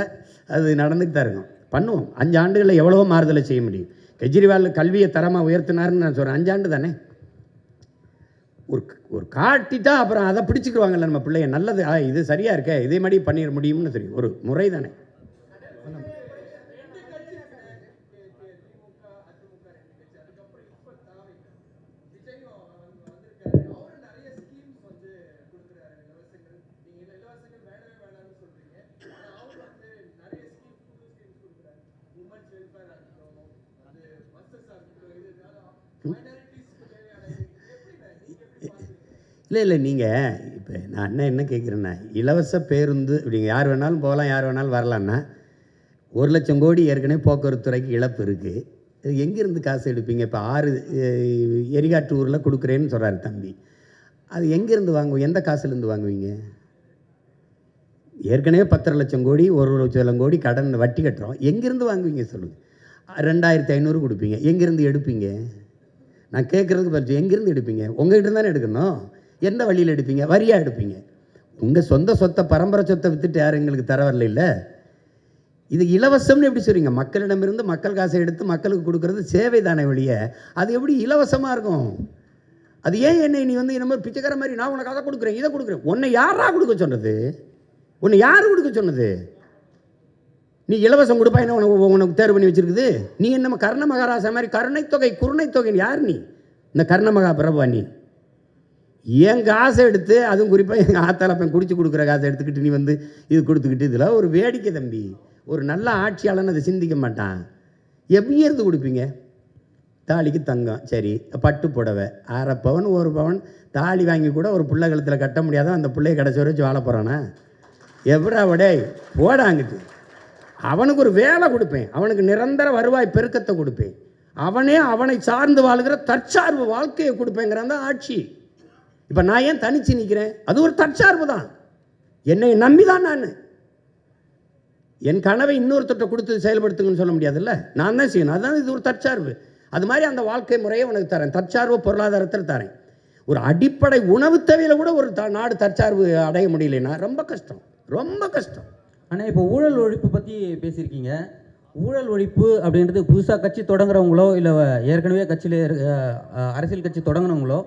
அது நடந்துட்டு தான் இருக்கும். பண்ணுவோம். 5 ஆண்டுகளில் எவ்வளவோ மாறுதலை செய்ய முடியும். கெஜ்ரிவால் கல்வியை தரமாக உயர்த்தினாருன்னு நான் சொல்கிறேன். 5 ஆண்டு தானே. ஒரு காட்டிட்டா அப்புறம் அதை பிடிச்சிக்குவாங்கல்ல நம்ம பிள்ளைய. நல்லது, இது சரியாக இருக்க, இதே மாதிரி பண்ணிட முடியும்னு தெரியும். ஒரு முறை தானே. இல்லை நீங்கள் இப்போ நான் என்ன கேட்குறேன்னா, இலவச பேருந்து இப்படிங்க யார் வேணாலும் போகலாம், யார் வேணாலும் வரலான்னா 1,00,000 கோடி ஏற்கனவே போக்குவரத்து துறைக்கு இழப்பு இருக்குது. இது எங்கேருந்து காசு எடுப்பீங்க? இப்போ 6 எரிகாட்டு ஊரில் கொடுக்குறேன்னு சொல்கிறாரு தம்பி. அது எங்கேருந்து வாங்குவோம்? எந்த காசுலேருந்து வாங்குவீங்க? ஏற்கனவே 10,00,000 கோடி 1,00,000 கோடி கடன் வட்டி கட்டுறோம். எங்கேருந்து வாங்குவீங்க சொல்லுங்கள்? 2,500 கொடுப்பீங்க. எங்கேருந்து எடுப்பீங்க? நான் கேட்குறதுக்கு பரிச்சு எங்கேருந்து எடுப்பீங்க? உங்கள்கிட்ட தானே எடுக்கணும். எந்த வழியில் எடுப்பீங்க? வரியாக எடுப்பீங்க. உங்கள் சொந்த சொத்தை, பரம்பரை சொத்தை விற்றுட்டு யாரும் எங்களுக்கு தர வரல. இல்லை, இது இலவசம்னு எப்படி சொல்கிறீங்க? மக்களிடமிருந்து மக்கள் காசை எடுத்து மக்களுக்கு கொடுக்கறது சேவை தானே வழிய, அது எப்படி இலவசமாக இருக்கும்? அது ஏன் என்னை நீ வந்து இந்த மாதிரி பிச்சைக்கார மாதிரி நான் உனக்கு அதை கொடுக்குறேன், இதை கொடுக்குறேன்? உன்னை யாரா கொடுக்க சொன்னது? உன்னை யார் கொடுக்க சொன்னது? நீ இலவசம் கொடுப்பா என்ன உனக்கு தேர்வு பண்ணி வச்சுருக்குது? நீ என்ன கர்ண மகாராசா மாதிரி கருணைத்தொகை குருணைத்தொகை யார் நீ? இந்த கர்ணமகா பிரபா நீ என் காசை எடுத்து, அதுவும் குறிப்பாக எங்கள் ஆத்தாலப்பன் குடிச்சு கொடுக்குற காசை எடுத்துக்கிட்டு நீ வந்து இது கொடுத்துக்கிட்டு, இதில் ஒரு வேடிக்கை தம்பி. ஒரு நல்ல ஆட்சியாளன்னு அதை சிந்திக்க மாட்டான். எப்படி இருந்து கொடுப்பீங்க? தாலிக்கு தங்கம், சரி, பட்டு புடவை 1/2 பவன் 1 பவன் தாலி வாங்கி கூட ஒரு பிள்ளை கழுத்தில் கட்ட முடியாத அந்த பிள்ளைய கடைசி வரை வச்சு வாழ போகிறானா? எப்படா வடே போடாங்கிட்டு அவனுக்கு ஒரு வேலை கொடுப்பேன், அவனுக்கு நிரந்தர வருவாய் பெருக்கத்தை கொடுப்பேன், அவனை சார்ந்து வாழ்கிற தற்சார்பு வாழ்க்கையை கொடுப்பேங்கிறான் தான் ஆட்சி. இப்போ நான் ஏன் தனிச்சு நிற்கிறேன்? அது ஒரு தற்சார்பு தான். என்னை நம்பி தான் நான் என் கனவை இன்னொருத்தட்ட கொடுத்து செயல்படுத்துங்கன்னு சொல்ல முடியாதுல்ல, நான் தான் செய்யணும். அதுதான் இது ஒரு தற்சார்பு. அது மாதிரி அந்த வாழ்க்கை முறையை உனக்கு தரேன், தற்சார்பு பொருளாதாரத்தில் தரேன். ஒரு அடிப்படை உணவு தேவையில் கூட ஒரு நாடு தற்சார்பு அடைய முடியலைன்னா ரொம்ப கஷ்டம், ரொம்ப கஷ்டம். ஆனால் இப்போ ஊழல் ஒழிப்பு பற்றி பேசியிருக்கீங்க. ஊழல் ஒழிப்பு அப்படின்றது புதுசாக கட்சி தொடங்குறவங்களோ இல்லை ஏற்கனவே கட்சியில் அரசியல் கட்சி தொடங்கினவங்களோ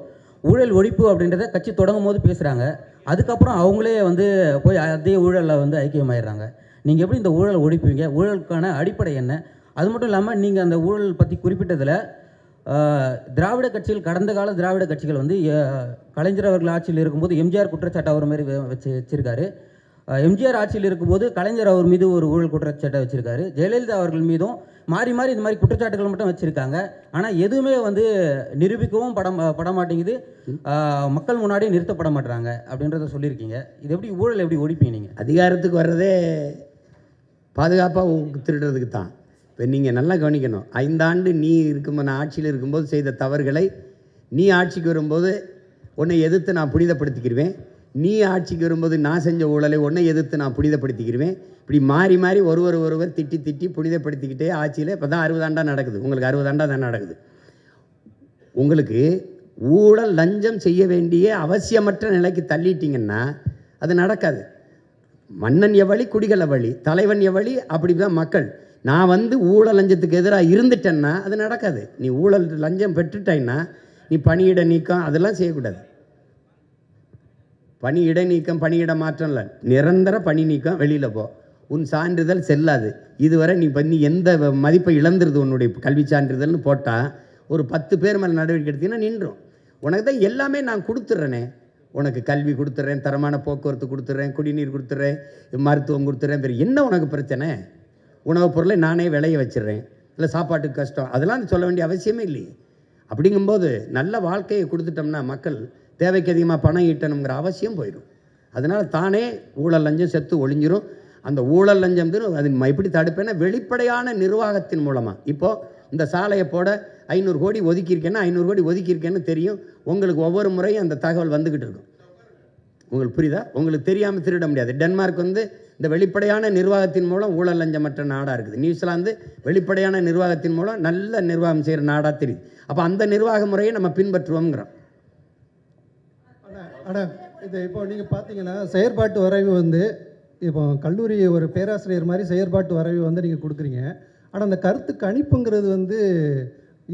ஊழல் ஒழிப்பு அப்படின்றத கட்சி தொடங்கும் போது பேசுகிறாங்க. அதுக்கப்புறம் அவங்களே வந்து போய் அதே ஊழலில் வந்து ஐக்கியமாயிடுறாங்க. நீங்கள் எப்படி இந்த ஊழல் ஒழிப்பீங்க? ஊழலுக்கான அடிப்படை என்ன? அது மட்டும் இல்லாமல் நீங்கள் அந்த ஊழல் பற்றி குறிப்பிட்டதில் திராவிட கட்சிகள், கடந்த கால திராவிட கட்சிகள் வந்து கலைஞர் அவர்கள் ஆட்சியில் இருக்கும்போது எம்ஜிஆர் குற்றச்சாட்டு அவர் மாதிரி வச்சிருக்காரு. எம்ஜிஆர் ஆட்சியில் இருக்கும்போது கலைஞர் அவர் மீது ஒரு ஊழல் குற்றச்சாட்டை வச்சுருக்காரு. ஜெயலலிதா அவர்கள் மீதும் மாறி மாறி இந்த மாதிரி குற்றச்சாட்டுகள் மட்டும் வச்சுருக்காங்க. ஆனால் எதுவுமே வந்து நிரூபிக்கவும் பட மாட்டேங்குது, மக்கள் முன்னாடி நிறுத்தப்பட மாட்டுறாங்க அப்படின்றத சொல்லியிருக்கீங்க. இது எப்படி ஊழல் எப்படி ஒழிப்பீங்க? நீங்கள் அதிகாரத்துக்கு வர்றதே பாதுகாப்பாக திருடுறதுக்கு தான். இப்போ நீங்கள் நல்லா கவனிக்கணும். 5 ஆண்டு நீ இருக்கும்போது, நான் ஆட்சியில் இருக்கும்போது செய்த தவறுகளை நீ ஆட்சிக்கு வரும்போது உன்னை எதிர்த்து நான் புனிதப்படுத்திக்கிடுவேன். நீ ஆட்சிக்கு வரும்போது நான் செஞ்ச ஊழலை உன்னை எதிர்த்து நான் புனிதப்படுத்திக்கிடுவேன். இப்படி மாறி மாறி ஒருவர் திட்டி புனிதப்படுத்திக்கிட்டே ஆட்சியில் இப்போ தான் 60 ஆண்டாக நடக்குது. உங்களுக்கு 60 ஆண்டாக தான் நடக்குது. உங்களுக்கு ஊழல் லஞ்சம் செய்ய வேண்டிய அவசியமற்ற நிலைக்கு தள்ளிட்டிங்கன்னா அது நடக்காது. மன்னன் எவ்வளி குடிகள் எவ்வளி, தலைவன் எவ்வளி, அப்படி தான் மக்கள். நான் வந்து ஊழல் லஞ்சத்துக்கு எதிராக இருந்துட்டேன்னா அது நடக்காது. நீ ஊழல் லஞ்சம் பெற்றுட்டாய்னா நீ பணியிட நீக்கம் அதெல்லாம் செய்யக்கூடாது. பணியிட நீக்கம் பணியிட மாற்றம் இல்லை, நிரந்தர பணி நீக்கம், வெளியில் போ, உன் சான்றிதழ் செல்லாது. இதுவரை நீ எந்த மதிப்பை இழந்துருது உன்னுடைய கல்வி சான்றிதழ்னு போட்டால் ஒரு 10 பேர் மேலே நடவடிக்கை எடுத்தீங்கன்னா நின்றும். உனக்கு தான் எல்லாமே நான் கொடுத்துட்றேனே, உனக்கு கல்வி கொடுத்துட்றேன், தரமான போக்குவரத்து கொடுத்துட்றேன், குடிநீர் கொடுத்துட்றேன், மருத்துவம் கொடுத்துட்றேன், வேறு என்ன உனக்கு பிரச்சனை? உணவுப் பொருளை நானே விளைய வச்சிடுறேன், இல்லை சாப்பாட்டுக்கு கஷ்டம், அதெல்லாம் சொல்ல வேண்டிய அவசியமே இல்லையே. அப்படிங்கும்போது நல்ல வாழ்க்கையை கொடுத்துட்டோம்னா மக்கள் தேவைக்கு அதிகமாக பணம் ஈட்டணுங்கிற அவசியம் போயிடும். அதனால் தானே ஊழல் லஞ்சம் செத்து ஒழிஞ்சிரும். அந்த ஊழல் லஞ்சம் அது எப்படி தடுப்பேன்னா வெளிப்படையான நிர்வாகத்தின் மூலமாக. இப்போது இந்த சாலையை போட 500 கோடி ஒதுக்கியிருக்கேன்னா 500 கோடி ஒதுக்கியிருக்கேன்னு தெரியும். உங்களுக்கு ஒவ்வொரு முறையும் அந்த தகவல் வந்துக்கிட்டு இருக்கும். உங்களுக்கு புரியுதா? உங்களுக்கு தெரியாமல் திருட முடியாது. டென்மார்க் வந்து இந்த வெளிப்படையான நிர்வாகத்தின் மூலம் ஊழல் லஞ்சமற்ற நாடாக இருக்குது. நியூசிலாந்து வெளிப்படையான நிர்வாகத்தின் மூலம் நல்ல நிர்வாகம் செய்கிற நாடாக தெரியுது. அப்போ அந்த நிர்வாக முறையை நம்ம பின்பற்றுவோங்கிறோம். ஆனால் இது இப்போ நீங்கள் பார்த்தீங்கன்னா செயற்பாட்டு வரைவு வந்து இப்போ கல்லூரி ஒரு பேராசிரியர் மாதிரி செயற்பாட்டு வரைவு வந்து நீங்கள் கொடுக்குறீங்க. ஆனால் அந்த கருத்து கணிப்புங்கிறது வந்து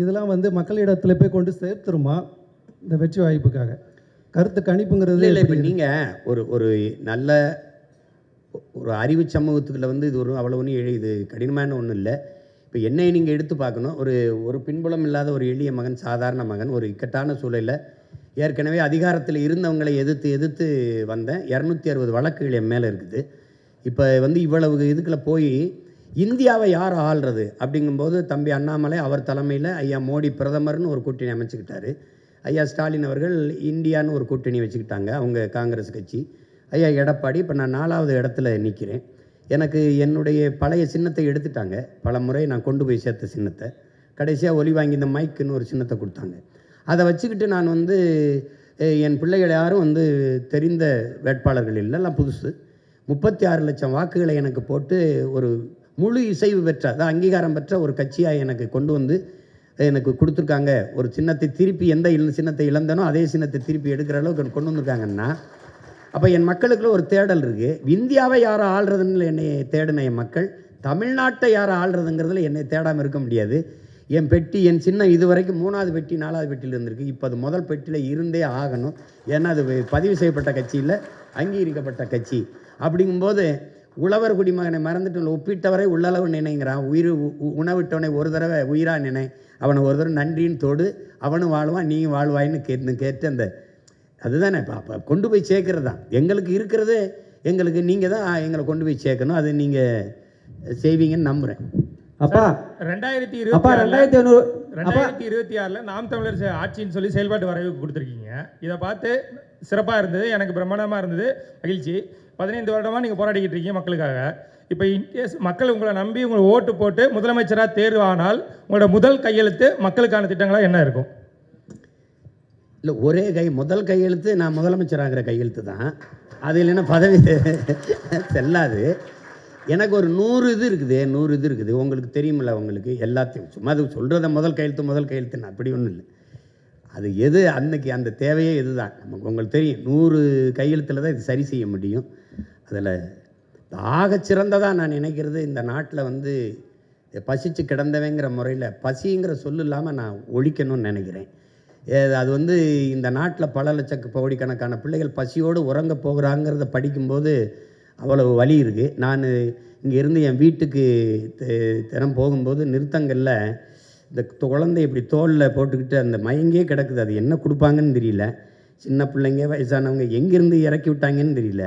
இதெல்லாம் வந்து மக்களிடத்தில் போய் கொண்டு சேர்த்துருமா இந்த வெற்றி வாய்ப்புக்காக? கருத்து கணிப்புங்கிறது இல்லை, இப்போ நீங்கள் ஒரு நல்ல ஒரு அறிவு சமூகத்துக்குள்ள வந்து இது அவ்வளோ ஒன்றும் இது கடினமான ஒன்றும் இல்லை. இப்போ என்னை நீங்கள் எடுத்து பார்க்கணும். ஒரு பின்புலம் இல்லாத ஒரு எளிய மகன், சாதாரண மகன், ஒரு இக்கட்டான சூழலில் ஏற்கனவே அதிகாரத்தில் இருந்தவங்களை எதிர்த்து வந்தேன். 260 வழக்குகள் என் மேலே இருக்குது. இப்போ வந்து இவ்வளவு இதுக்குள்ள போய் இந்தியாவை யார் ஆள்றது அப்படிங்கும்போது தம்பி அண்ணாமலை அவர் தலைமையில் ஐயா மோடி பிரதமர்னு ஒரு கூட்டணி அமைச்சுக்கிட்டாரு. ஐயா ஸ்டாலின் அவர்கள் இந்தியான்னு ஒரு கூட்டணி வச்சுக்கிட்டாங்க, அவங்க காங்கிரஸ் கட்சி. ஐயா எடப்பாடி, இப்போ நான் 4வது இடத்துல நிற்கிறேன். எனக்கு என்னுடைய பழைய சின்னத்தை எடுத்துட்டாங்க. பல முறை நான் கொண்டு போய் சேர்த்த சின்னத்தை கடைசியாக ஒலி வாங்கி இந்த மைக்குன்னு ஒரு சின்னத்தை கொடுத்தாங்க. அதை வச்சுக்கிட்டு நான் வந்து என் பிள்ளைகள் யாரும் வந்து தெரிந்த வேட்பாளர்கள் இல்லை, எல்லாம் புதுசு. 36 லட்சம் வாக்குகளை எனக்கு போட்டு ஒரு முழு இசைவு பெற்ற, அதான் அங்கீகாரம் பெற்ற ஒரு கட்சியாக எனக்கு கொண்டு வந்து எனக்கு கொடுத்துருக்காங்க. ஒரு சின்னத்தை திருப்பி எந்த சின்னத்தை இழந்தனோ அதே சின்னத்தை திருப்பி எடுக்கிற அளவுக்கு கொண்டு வந்திருக்காங்கன்னா, அப்போ என் மக்களுக்குள்ள ஒரு தேடல் இருக்குது. இந்தியாவை யாரை ஆள்றதுன்னு என்னை தேடின என் மக்கள் தமிழ்நாட்டை யாரை ஆள்றதுங்கிறதுல என்னை தேடாமல் இருக்க முடியாது. என் பெட்டி, என் சின்னம் இதுவரைக்கும் 3வது பெட்டி 4வது பெட்டியில் இருந்திருக்கு. இப்போ அது முதல் பெட்டியில் இருந்தே ஆகணும். ஏன்னா அது பதிவு செய்யப்பட்ட கட்சி இல்லை, அங்கீகரிக்கப்பட்ட கட்சி. அப்படிங்கும்போது உழவர் குடிமகனை மறந்துட்டு ஒப்பிட்டவரை உள்ளளவு நினைங்கிறான். உணவிட்டவனை ஒரு தடவை உயிராக நினை, அவனை ஒரு தடவை நன்றின்னு தொடு, அவனும் வாழ்வான் நீயும் வாழ்வாயின்னு கேட்டு அந்த அதுதானே இப்போ கொண்டு போய் சேர்க்கறது தான் எங்களுக்கு இருக்கிறது. எங்களுக்கு நீங்கள் தான் எங்களை கொண்டு போய் சேர்க்கணும். அது நீங்கள் செய்வீங்கன்னு நம்புகிறேன். அப்பா 2026 நாம் தமிழர் ஆட்சின்னு சொல்லி செயல்பாட்டு வரைவு கொடுத்துருக்கீங்க. இதை பார்த்து சிறப்பாக இருந்தது, எனக்கு பிரம்மாண்டமாக இருந்தது, மகிழ்ச்சி. 15 வருடமாக நீங்கள் போராடிக்கிட்டு இருக்கீங்க மக்களுக்காக. இப்போ இன்கேஸ் மக்கள் உங்களை நம்பி உங்களை ஓட்டு போட்டு முதலமைச்சராக தேர்வானால் உங்களோட முதல் கையெழுத்து மக்களுக்கான திட்டங்களாக என்ன இருக்கும்? இல்லை, ஒரே முதல் கையெழுத்து நான் முதலமைச்சராகிற கையெழுத்து தான். அது இல்லைன்னா பதவி செல்லாது. எனக்கு ஒரு 100 இது இருக்குது. உங்களுக்கு தெரியுமில்ல, உங்களுக்கு எல்லாத்தையும் சும்மா அது சொல்கிறத முதல் கையெழுத்துன்னு அப்படி ஒன்றும் இல்லை. அது எது அன்னைக்கு அந்த தேவையே இதுதான். நமக்கு உங்களுக்கு தெரியும் 100 கையெழுத்தில் தான் இது சரி செய்ய முடியும். அதில் ஆகச்சிறந்ததாக நான் நினைக்கிறது, இந்த நாட்டில் வந்து பசிச்சு கிடந்தவங்கிற முறையில் பசிங்கிற சொல்லு இல்லாமல் நான் ஒழிக்கணும்னு நினைக்கிறேன். அது வந்து இந்த நாட்டில் பல கோடிக்கணக்கான பிள்ளைகள் பசியோடு உறங்க போகிறாங்கிறத படிக்கும்போது அவ்வளவு வலி இருக்குது. நான் இங்கே இருந்து என் வீட்டுக்கு தினம் போகும்போது நிறுத்தங்களில் இந்த குழந்தை இப்படி தோளில் போட்டுக்கிட்டு அந்த மயங்கே கிடக்குது. அது என்ன கொடுப்பாங்கன்னு தெரியல. சின்ன பிள்ளைங்க, வயசானவங்க எங்கேருந்து இறக்கி விட்டாங்கன்னு தெரியல.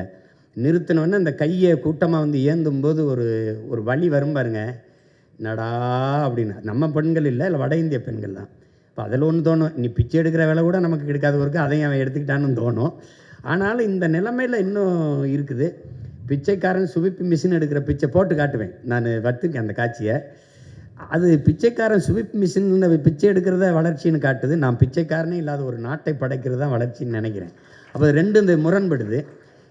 நிறுத்தினோன்னே அந்த கையை கூட்டமாக வந்து ஏந்தும்போது ஒரு வலி வரும் பாருங்க, நடா அப்படின்னு. நம்ம பெண்கள் இல்லை வட இந்திய பெண்கள் தான். இப்போ அதில் ஒன்று தோணும், நீ பிச்சை எடுக்கிற வேலை கூட நமக்கு கிடைக்காதவருக்கு அதையும் அவன் எடுத்துக்கிட்டான்னு தோணும். ஆனாலும் இந்த நிலைமையில் இன்னும் இருக்குது. பிச்சைக்காரன் சுவிப்பு மிஷின் எடுக்கிற பிச்சை போட்டு காட்டுவேன். நான் வச்சுருக்கேன் அந்த காட்சியை. அது பிச்சைக்காரன் சுவிப் மிஷின் பிச்சை எடுக்கிறத வளர்ச்சின்னு காட்டுது. நான் பிச்சைக்காரனே இல்லாத ஒரு நாட்டை படைக்கிறது தான் வளர்ச்சின்னு நினைக்கிறேன். அப்போ ரெண்டு இந்த முரண்படுது.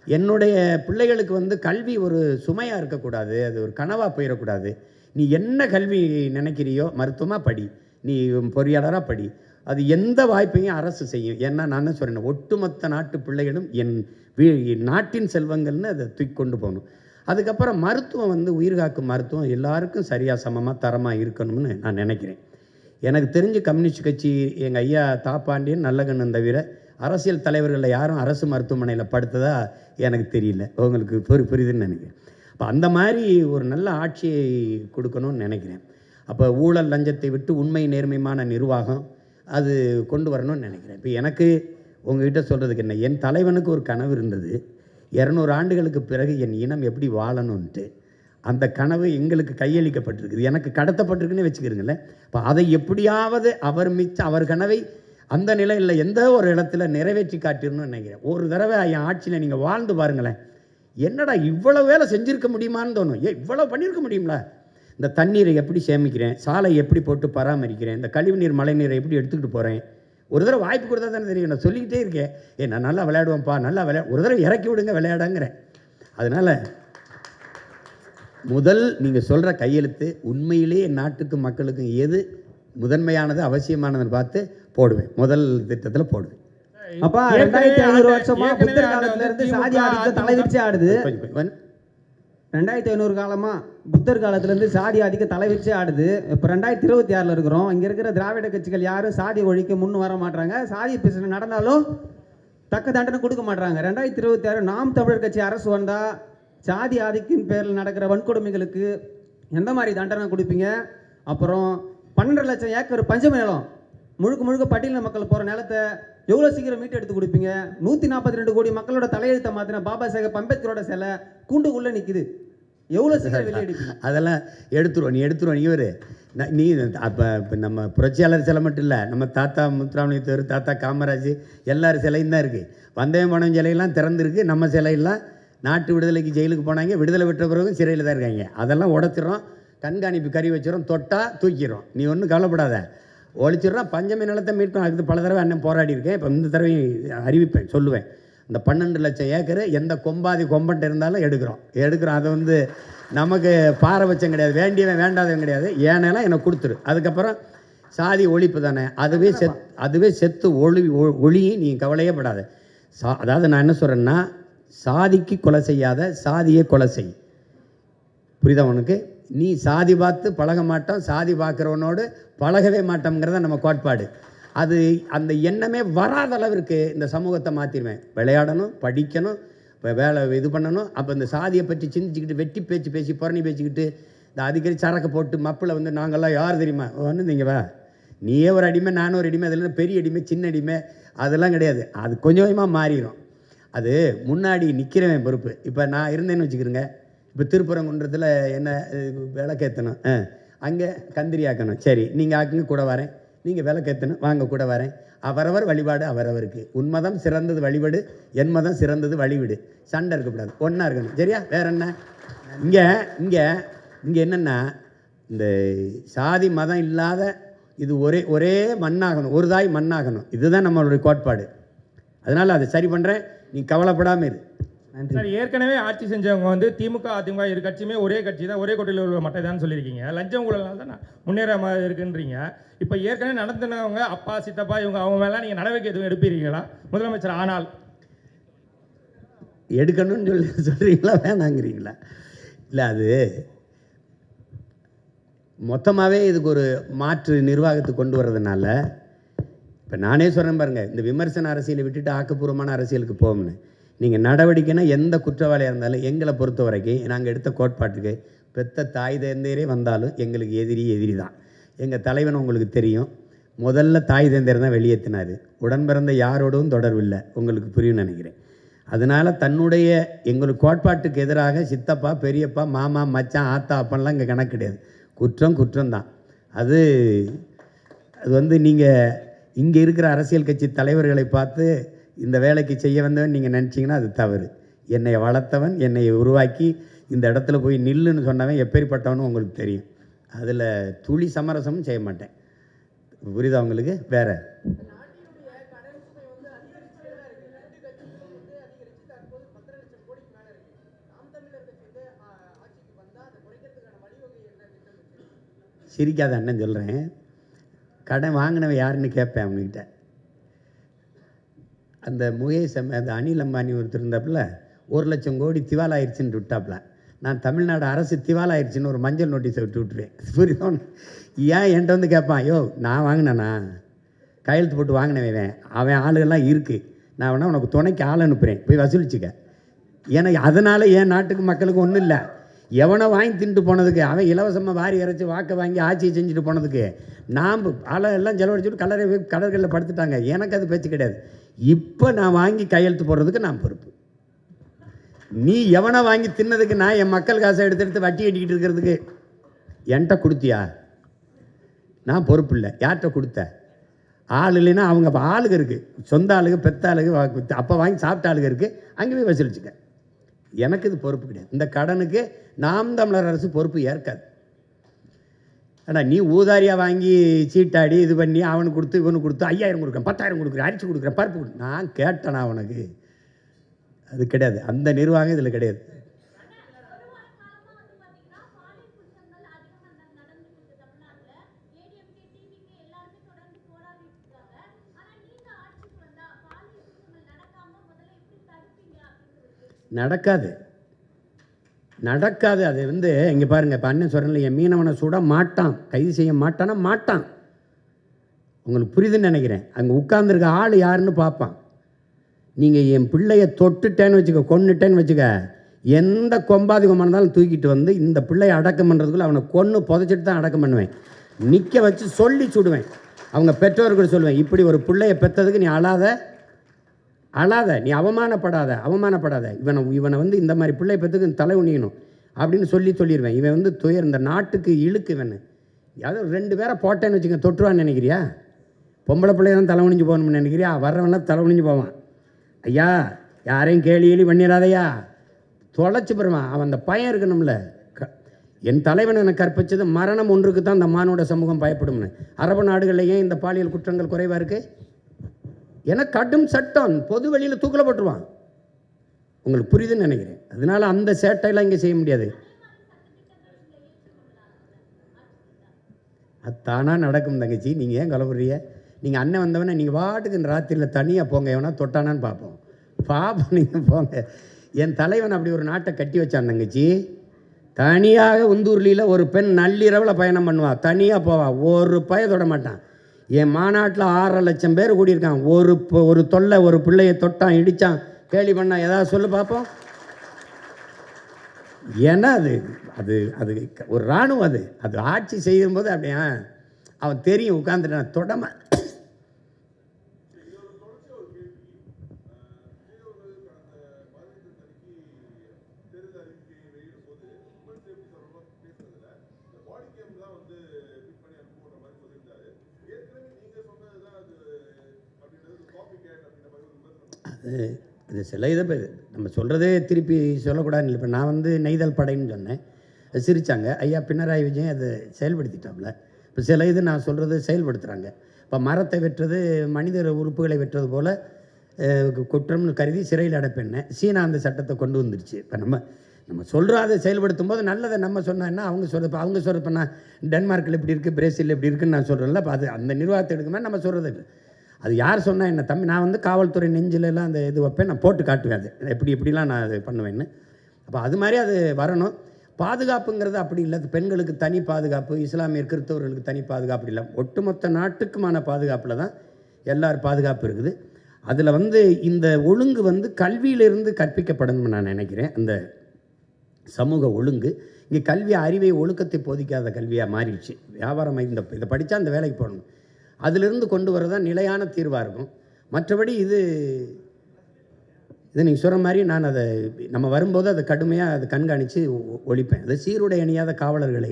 என்னுடைய பிள்ளைகளுக்கு வந்து கல்வி ஒரு சுமையாக இருக்கக்கூடாது, அது ஒரு கனவாக போயிடக்கூடாது. நீ என்ன கல்வி நினைக்கிறியோ, மருத்துவமாக படி, நீ பொறியாளராக படி, அது எந்த வாய்ப்பையும் அரசு செய்யும். ஏன்னா நான் என்ன சொல்கிறேன், ஒட்டுமொத்த நாட்டு பிள்ளைகளும் என் நாட்டின் செல்வங்கள்னு அதை தூக்கி கொண்டு போகணும். அதுக்கப்புறம் மருத்துவம் வந்து உயிர்காக்கும் மருத்துவம் எல்லாருக்கும் சரியாக சமமாக தரமாக இருக்கணும்னு நான் நினைக்கிறேன். எனக்கு தெரிஞ்சு கம்யூனிஸ்ட் கட்சி எங்கள் ஐயா தாப்பாண்டியன் நல்லகண்ணன் தவிர அரசியல் தலைவர்களில் யாரும் அரசு மருத்துவமனையில் படுத்ததா எனக்கு தெரியல. உங்களுக்கு புரியுதுன்னு நினைக்கிறேன். அப்போ அந்த மாதிரி ஒரு நல்ல ஆட்சியை கொடுக்கணும்னு நினைக்கிறேன். அப்போ ஊழல் லஞ்சத்தை விட்டு உண்மை நேர்மையான நிர்வாகம் அது கொண்டு வரணும்னு நினைக்கிறேன். இப்போ எனக்கு உங்ககிட்ட சொல்கிறதுக்கு என்ன, என் தலைவனுக்கு ஒரு கனவு இருந்தது. 200 ஆண்டுகளுக்கு பிறகு என் இனம் எப்படி வாழணும்ன்ட்டு. அந்த கனவு எங்களுக்கு கையளிக்கப்பட்டிருக்குது, எனக்கு கடத்தப்பட்டிருக்குன்னு வச்சுக்கிறீங்களேன். இப்போ அதை எப்படியாவது அவர் கனவை அந்த நிலையில் எந்த ஒரு இடத்துல நிறைவேற்றி காட்டிடணும்னு நினைக்கிறேன். ஒரு தடவை என் ஆட்சியில் நீங்கள் வாழ்ந்து பாருங்களேன், என்னடா இவ்வளோ வேலை செஞ்சுருக்க முடியுமான்னு தோணும். இவ்வளோ பண்ணியிருக்க முடியுங்களா? இந்த தண்ணீரை எப்படி சேமிக்கிறேன், சாலை எப்படி போட்டு பராமரிக்கிறேன், இந்த கழிவுநீர் மழை நீரை எப்படி எடுத்துக்கிட்டு போகிறேன். ஒரு தடவை வாய்ப்பு கொடுத்தா தானே தெரியும். நான் சொல்லிக்கிட்டே இருக்கேன், நான் நல்லா விளையாடுவேன்ப்பா, நல்லா ஒரு தடவை இறக்கி விடுங்க விளையாடாங்கிறேன். அதனால் முதல் நீங்கள் சொல்கிற கையெழுத்து உண்மையிலே நாட்டுக்கும் மக்களுக்கும் எது முதன்மையானது அவசியமானதுன்னு பார்த்து போடுவேன். முதல் திட்டத்தில் போடுவேன். அப்பா 2500 வருஷமா புத்தர் காலத்துல இருந்து சாதி ஆதிக்கம் தலைவிரிச்சு ஆடுது. 2500 காலமா புத்தர் காலத்துல இருந்து சாதி ஆதிக்கம் தலைவிரிச்சு ஆடுது. இப்போ 2026 இருக்கிறோம். இங்க இருக்கிற திராவிட கட்சிகள் யாரும் சாதி ஒழிக்க முன்னு வர மாட்டாங்க. சாதி பிரச்சனை நடந்தாலும் தக்க தண்டனை கொடுக்க மாட்டாங்க. 2026 நாம் தமிழர் கட்சி அரசு வந்தா சாதி ஆதிக்கின் பேரில் நடக்கிற வன்கொடுமைகளுக்கு எந்த மாதிரி தண்டனை கொடுப்பீங்க? அப்புறம் 12 லட்சம் ஏக்கர் பஞ்சமி நிலம் முழுக்க பட்டியலின மக்கள் போகிற நிலத்தை எவ்வளோ சீக்கிரம் மீட்டு எடுத்து கொடுப்பீங்க? 142 கோடி மக்களோட தலையெழுத்தை மாற்றின பாபா சாஹேப் அம்பேத்கரோட சிலை கூண்டுக்குள்ளே நிற்குது, எவ்வளோ சீக்கிரம் வெளியெடுப்பீங்க? அதெல்லாம் எடுத்துருவோம். இவர் நீ அப்போ நம்ம புரட்சியாளர் சிலை மட்டும் இல்லை, நம்ம தாத்தா முத்துராமலிங்கத்தேவர், தாத்தா காமராஜ் எல்லாரும் சிலையும் தான் இருக்குது. வந்தயம் பணம் சிலையெல்லாம் திறந்துருக்கு. நம்ம சிலையெல்லாம் நாட்டு விடுதலைக்கு ஜெயிலுக்கு போனாங்க, விடுதலை விட்ட பிறகு சிறையில் தான் இருக்காங்க. அதெல்லாம் உடச்சிடறோம், கண்காணிப்பு கறி வச்சிடறோம், தொட்டால் தூக்கிடுறோம். நீ ஒன்றும் கவலைப்படாத, ஒழிச்சிடுறோம். பஞ்சமி நிலத்தை மீட்கும். அதுக்கு பல தடவை அண்ணன் போராடி இருக்கேன். இப்போ இந்த தடவை அறிவிப்பேன், சொல்லுவேன். இந்த 12 லட்சம் ஏக்கர் எந்த கொம்பன்ட்டு இருந்தாலும் எடுக்கிறோம். அதை நமக்கு பாரபட்சம் கிடையாது, வேண்டியவன் வேண்டாதவன் கிடையாது. ஏன்னா எனக்கு கொடுத்துரு. அதுக்கப்புறம் சாதி ஒழிப்பு தானே, அதுவே செத்து ஒளி. நீ கவலையே படாத. அதாவது நான் என்ன சொல்கிறேன்னா, சாதிக்கு கொலை செய்யாத, சாதியை கொலை செய். புரியுதா உனக்கு? நீ சாதி பார்த்து பழக மாட்டோம், சாதி பார்க்குறவனோடு பழகவே மாட்டோங்கிறத நம்ம கோட்பாடு. அது அந்த எண்ணமே வராத அளவிற்கு இந்த சமூகத்தை மாற்றிடுவேன். விளையாடணும், படிக்கணும், இப்போ வேலை இது பண்ணணும். அப்போ இந்த சாதியை பற்றி சிந்திச்சுக்கிட்டு வெட்டி பேசி புறணி பேசிக்கிட்டு இந்த அடிக்கடி சரக்கு போட்டு மப்பில் நாங்கள்லாம் யார் தெரியுமா நீங்கள் வா, நீயே ஒரு அடிமை, நானும் ஒரு அடிமை, அதில் பெரிய அடிமை சின்ன அடிமை அதெல்லாம் கிடையாது. அது கொஞ்சம் கொஞ்சமாக மாறிடும். அது முன்னாடி நிற்கிறவன் பொறுப்பு. இப்போ நான் இருந்தேன்னு வச்சுக்கிறேங்க, இப்போ திருப்பரங்குன்றத்தில் என்ன விளக்கேற்றணும், அங்கே கந்திரி ஆக்கணும், சரி நீங்கள் ஆக்குங்க கூட வரேன், நீங்கள் விளக்கேற்றணும் வாங்க கூட வரேன். அவரவர் வழிபாடு அவரவருக்கு. உன் மதம் சிறந்தது வழிபாடு, என் மதம் சிறந்தது வழிவிடு. சண்டை இருக்கக்கூடாது, ஒன்றா இருக்கணும். சரியா? வேற என்ன? இங்கே என்னென்னா, இந்த சாதி மதம் இல்லாத இது ஒரே மண்ணாகணும், ஒரு தாய் மண்ணாகணும். இதுதான் நம்மளுடைய கோட்பாடு. அதனால் அதை சரி பண்ணுறேன், நீ கவலைப்படாமல் இரு. சார், ஏற்கனவே ஆட்சி செஞ்சவங்க திமுக அதிமுக இரு கட்சியுமே ஒரே கட்சி தான், ஒரே கொட்டையில் உள்ள மட்டை தான் சொல்லியிருக்கீங்க. லஞ்சம் ஊழலால் தான் முன்னேற இருக்குன்றீங்க. இப்போ ஏற்கனவே நடத்தினவங்க அப்பா சித்தப்பா அவங்க மேலே நீங்கள் நடவடிக்கை எதுவும் எடுப்பீர்களா முதலமைச்சர் ஆனால்? எடுக்கணும்னு சொல்கிறீங்களா வேணாங்கிறீங்களா? இல்லை, அது மொத்தமாகவே இதுக்கு ஒரு மாற்று நிர்வாகத்துக்கு கொண்டு வர்றதுனால இப்போ நானே சொல்கிறேன் பாருங்கள், இந்த விமர்சன அரசியலை விட்டுட்டு ஆக்கப்பூர்வமான அரசியலுக்கு போகணும்னு. நீங்கள் நடவடிக்கைனா எந்த குற்றவாளியாக இருந்தாலும் எங்களை பொறுத்த வரைக்கும் நாங்கள் எடுத்த கோட்பாட்டுக்கு பெத்த தாய் தந்தையரே வந்தாலும் எங்களுக்கு எதிரி தான். எங்கள் தலைவன் உங்களுக்கு தெரியும், முதல்ல தாய் தந்தையர் தான் வெளியேற்றினார். உடன் பிறந்த யாரோடும் தொடர்பு இல்லை, உங்களுக்கு புரியும்னு நினைக்கிறேன். அதனால் தன்னுடைய எங்களுக்கு கோட்பாட்டுக்கு எதிராக சித்தப்பா பெரியப்பா மாமா மச்சான் ஆத்தா அப்பன்லாம் இங்கே கணக்கு கிடையாது. குற்றம்தான். அது நீங்கள் இங்கே இருக்கிற அரசியல் கட்சி தலைவர்களை பார்த்து இந்த வேலைக்கு செய்ய வந்தவன் நீங்கள் நினச்சிங்கன்னா அது தவறு. என்னை வளர்த்தவன், என்னை உருவாக்கி இந்த இடத்துல போய் நில்லுன்னு சொன்னவன் எப்பேற்பட்டவனும் உங்களுக்கு தெரியும். அதில் துளி சமரசமும் செய்ய மாட்டேன். புரியுதா உங்களுக்கு? வேற சிரிக்காத அண்ணன் சொல்கிறேன். கடன் வாங்கினவன் யாருன்னு கேட்பேன் அவங்ககிட்ட. அந்த முகேஷ் அந்த அனில் அம்பானி ஒருத்தர் இருந்தாப்புல 1 லட்சம் கோடி திவாலாயிருச்சுன்னு விட்டாப்புல. நான் தமிழ்நாடு அரசு திவாலாயிருச்சுன்னு ஒரு மஞ்சள் நோட்டீஸை விட்டுருவேன். புரியுதோ? ஏன் என்கிட்ட வந்து கேட்பான், ஐயோ நான் வாங்கினேண்ணா, கையெழுத்து போட்டு வாங்கினவன், அவன் ஆளுகள்லாம் இருக்குது, நான் வேணா உனக்கு துணைக்கு ஆள் அனுப்புகிறேன், போய் வசூலிச்சுக்க. எனக்கு அதனால் என் நாட்டுக்கு மக்களுக்கு ஒன்றும் இல்லை. எவனை வாங்கி தின்ட்டு போனதுக்கு, அவன் இலவசமாக வாரி இறைச்சி வாக்கை வாங்கி ஆட்சியை செஞ்சுட்டு போனதுக்கு நாம் ஆளை எல்லாம் செலவழிச்சுட்டு கடற்கரையில் படுத்துட்டாங்க. எனக்கு அது பேச்சு கிடையாது. இப்போ நான் வாங்கி கையெழுத்து போடுறதுக்கு நான் பொறுப்பு. நீ எவனை வாங்கி தின்னதுக்கு நான் என் மக்கள் காசை எடுத்து வட்டி கட்டிக்கிட்டு இருக்கிறதுக்கு என்கிட்ட கொடுத்தியா? நான் பொறுப்பு இல்லை. யார்கிட்ட கொடுத்த? ஆள் இல்லைன்னா அவங்க ஆளுங்க இருக்குது, சொந்த ஆளுங்க, பெத்த ஆளுங்க, அப்போ வாங்கி சாப்பிட்ட ஆளுங்க இருக்குது, அங்கே போய் வசூலிச்சுக்க. எனக்கு இது பொறுப்பு கிடையாது. இந்த கடனுக்கு நாம் தமிழர் அரசு பொறுப்பு ஏற்காது. ஆனால் நீ ஊதாரியாக வாங்கி சீட்டாடி இது பண்ணி அவனுக்கு கொடுத்து இவனுக்கு கொடுத்து 5000 கொடுக்குறேன், 10,000 கொடுக்குறேன், அரிசி கொடுக்குறேன், பருப்பு கொடு, நான் கேட்டேனா அவனுக்கு? அது கிடையாது. அந்த நிர்வாகம் இதில் கிடையாது. நடக்காது நடக்காது. அது வந்து இங்கே பாருங்கள், இப்போ அண்ணன் சொல்கிறேன்ல, என் மீனவனை சுட மாட்டான், கைது செய்ய மாட்டானா மாட்டான். உங்களுக்கு புரியுதுன்னு நினைக்கிறேன். அங்கே உட்கார்ந்துருக்க ஆள் யாருன்னு பார்ப்பான். நீங்கள் என் பிள்ளையை தொட்டுட்டேன்னு வச்சுக்க, கொன்னுட்டேன்னு வச்சுக்க, எந்த கொம்பாதி கொம்பாக இருந்தாலும் தூக்கிட்டு வந்து இந்த பிள்ளையை அடக்கம் பண்ணுறதுக்குள்ள அவனை கொன்று புதைச்சிட்டு தான் அடக்கம் பண்ணுவேன். நிற்க வச்சு சொல்லி சுடுவேன். அவங்க பெற்றோர்கள் சொல்லுவேன், இப்படி ஒரு பிள்ளையை பெற்றதுக்கு நீ அழாத, நீ அவமானப்படாத, இவனை வந்து இந்த மாதிரி பிள்ளை பெற்றுக்கு தலை உணியணும் அப்படின்னு சொல்லிடுவேன். இவன் வந்து இந்த நாட்டுக்கு இழுக்கு. இவன் யாரோ 2 பேரை போட்டேன்னு வச்சுக்க, தொற்றுவான்னு நினைக்கிறியா? பொம்பளை பிள்ளைய தான் தலை உணிஞ்சு போகணும்னு நினைக்கிறியா? வர்றவன்லாம் தலை உணிஞ்சு போவான். ஐயா யாரையும் கேலி பண்ணிடாதையா, தொலைச்சி பெறுவான். அவன் அந்த பயம் இருக்கணும்ல. என் தலைவன் எனக்கு கற்பிச்சது மரணம் ஒன்றுக்கு தான் இந்த மானுட சமூகம் பயப்படும்னு. அரபு நாடுகளில் ஏன் இந்த பாலியல் குற்றங்கள் குறைவாக இருக்குது? ஏன்னா கடும் சட்டம், பொது வெளியில் தூக்கில் போட்டுருவான். உங்களுக்கு புரியுதுன்னு நினைக்கிறேன். அதனால் அந்த சேட்டையெல்லாம் இங்கே செய்ய முடியாது. அது தானாக நடக்கும் தங்கச்சி. நீங்கள் ஏன் கலப்புறீங்க? நீங்கள் அண்ணன் வந்தவனே நீங்கள் வாட்டுக்கு இந்த ராத்திரியில் தனியாக போங்க, எவனா தொட்டானான்னு பார்ப்போம். நீங்கள் போங்க. என் தலைவன் அப்படி ஒரு நாட்டை கட்டி வச்சான் தங்கச்சி. தனியாக உந்தூர்லியில் ஒரு பெண் நள்ளிரவில் பயணம் பண்ணுவாள், தனியாக போவாள், ஒரு பய தொட மாட்டான். என் மாநாட்டில் 6.5 லட்சம் பேர் கூடியிருக்கான். ஒரு தொல்லை, ஒரு பிள்ளையை தொட்டான், இடித்தான், கேலி பண்ணான், ஏதாவது சொல்லு பார்ப்போம். ஏன்னா அது அது அது ஒரு இராணுவம். அது ஆட்சி செய்யும்போது அப்படியா அவன் தெரியும், உட்காந்துட்டான் தொடமை. இது சில இதை நம்ம சொல்கிறதே திருப்பி சொல்லக்கூடாதுன்னு இல்லை. இப்போ நான் வந்து நெய்தல் படைன்னு சொன்னேன், சிரித்தாங்க. ஐயா பினராயி விஜயன் அதை செயல்படுத்திட்டோம்ல. இப்போ சில இது நான் சொல்கிறது செயல்படுத்துகிறாங்க. இப்போ மரத்தை வெட்டுறது மனித உறுப்புகளை வெட்டுறது போல் குற்றம்னு கருதி சிறையில் அடைப்பேன்னு சீனா அந்த சட்டத்தை கொண்டு வந்துருச்சு. இப்போ நம்ம சொல்கிறோம், அதை செயல்படுத்தும் போது நல்லதை நம்ம சொன்னோன்னா அவங்க சொல்கிறது இப்போ நான் டென்மார்க்கில் இப்படி இருக்குது, பிரேசிலில் இப்படி இருக்குதுன்னு நான் சொல்கிறேன்ல. அப்போ அது அந்த நிர்வாகத்தை எடுக்குமே நம்ம சொல்கிறது இல்லை. அது யார் சொன்னால் என்ன தம்பி, நான் வந்து காவல்துறை நெஞ்சிலெல்லாம் அந்த இது வைப்பேன், நான் போட்டு காட்டுவேன். அது எப்படிலாம் நான் அது பண்ணுவேன்னு. அப்போ அது மாதிரி அது வரணும். பாதுகாப்புங்கிறது அப்படி இல்லை. பெண்களுக்கு தனி பாதுகாப்பு, இஸ்லாமியர் கிறிஸ்தவர்களுக்கு தனி பாதுகாப்பு இல்லை. ஒட்டுமொத்த நாட்டுக்குமான பாதுகாப்பில் தான் எல்லார் பாதுகாப்பு இருக்குது. அதில் வந்து இந்த ஒழுங்கு வந்து கல்வியிலிருந்து கற்பிக்கப்படணும்னு நான் நினைக்கிறேன். அந்த சமூக ஒழுங்கு இங்கே கல்வி அறிவை ஒழுக்கத்தை போதிக்காத கல்வியாக மாறிடுச்சு. வியாபாரம் இதை படித்தா அந்த வேலைக்கு போகணும், அதிலிருந்து கொண்டு வரதான் நிலையான தீர்வாக இருக்கும். மற்றபடி இது நீங்கள் சொல்கிற மாதிரி நான் அதை நம்ம வரும்போது அதை கடுமையாக அதை கண்காணித்து ஒழிப்பேன். அதை சீருடை அணியாத காவலர்களை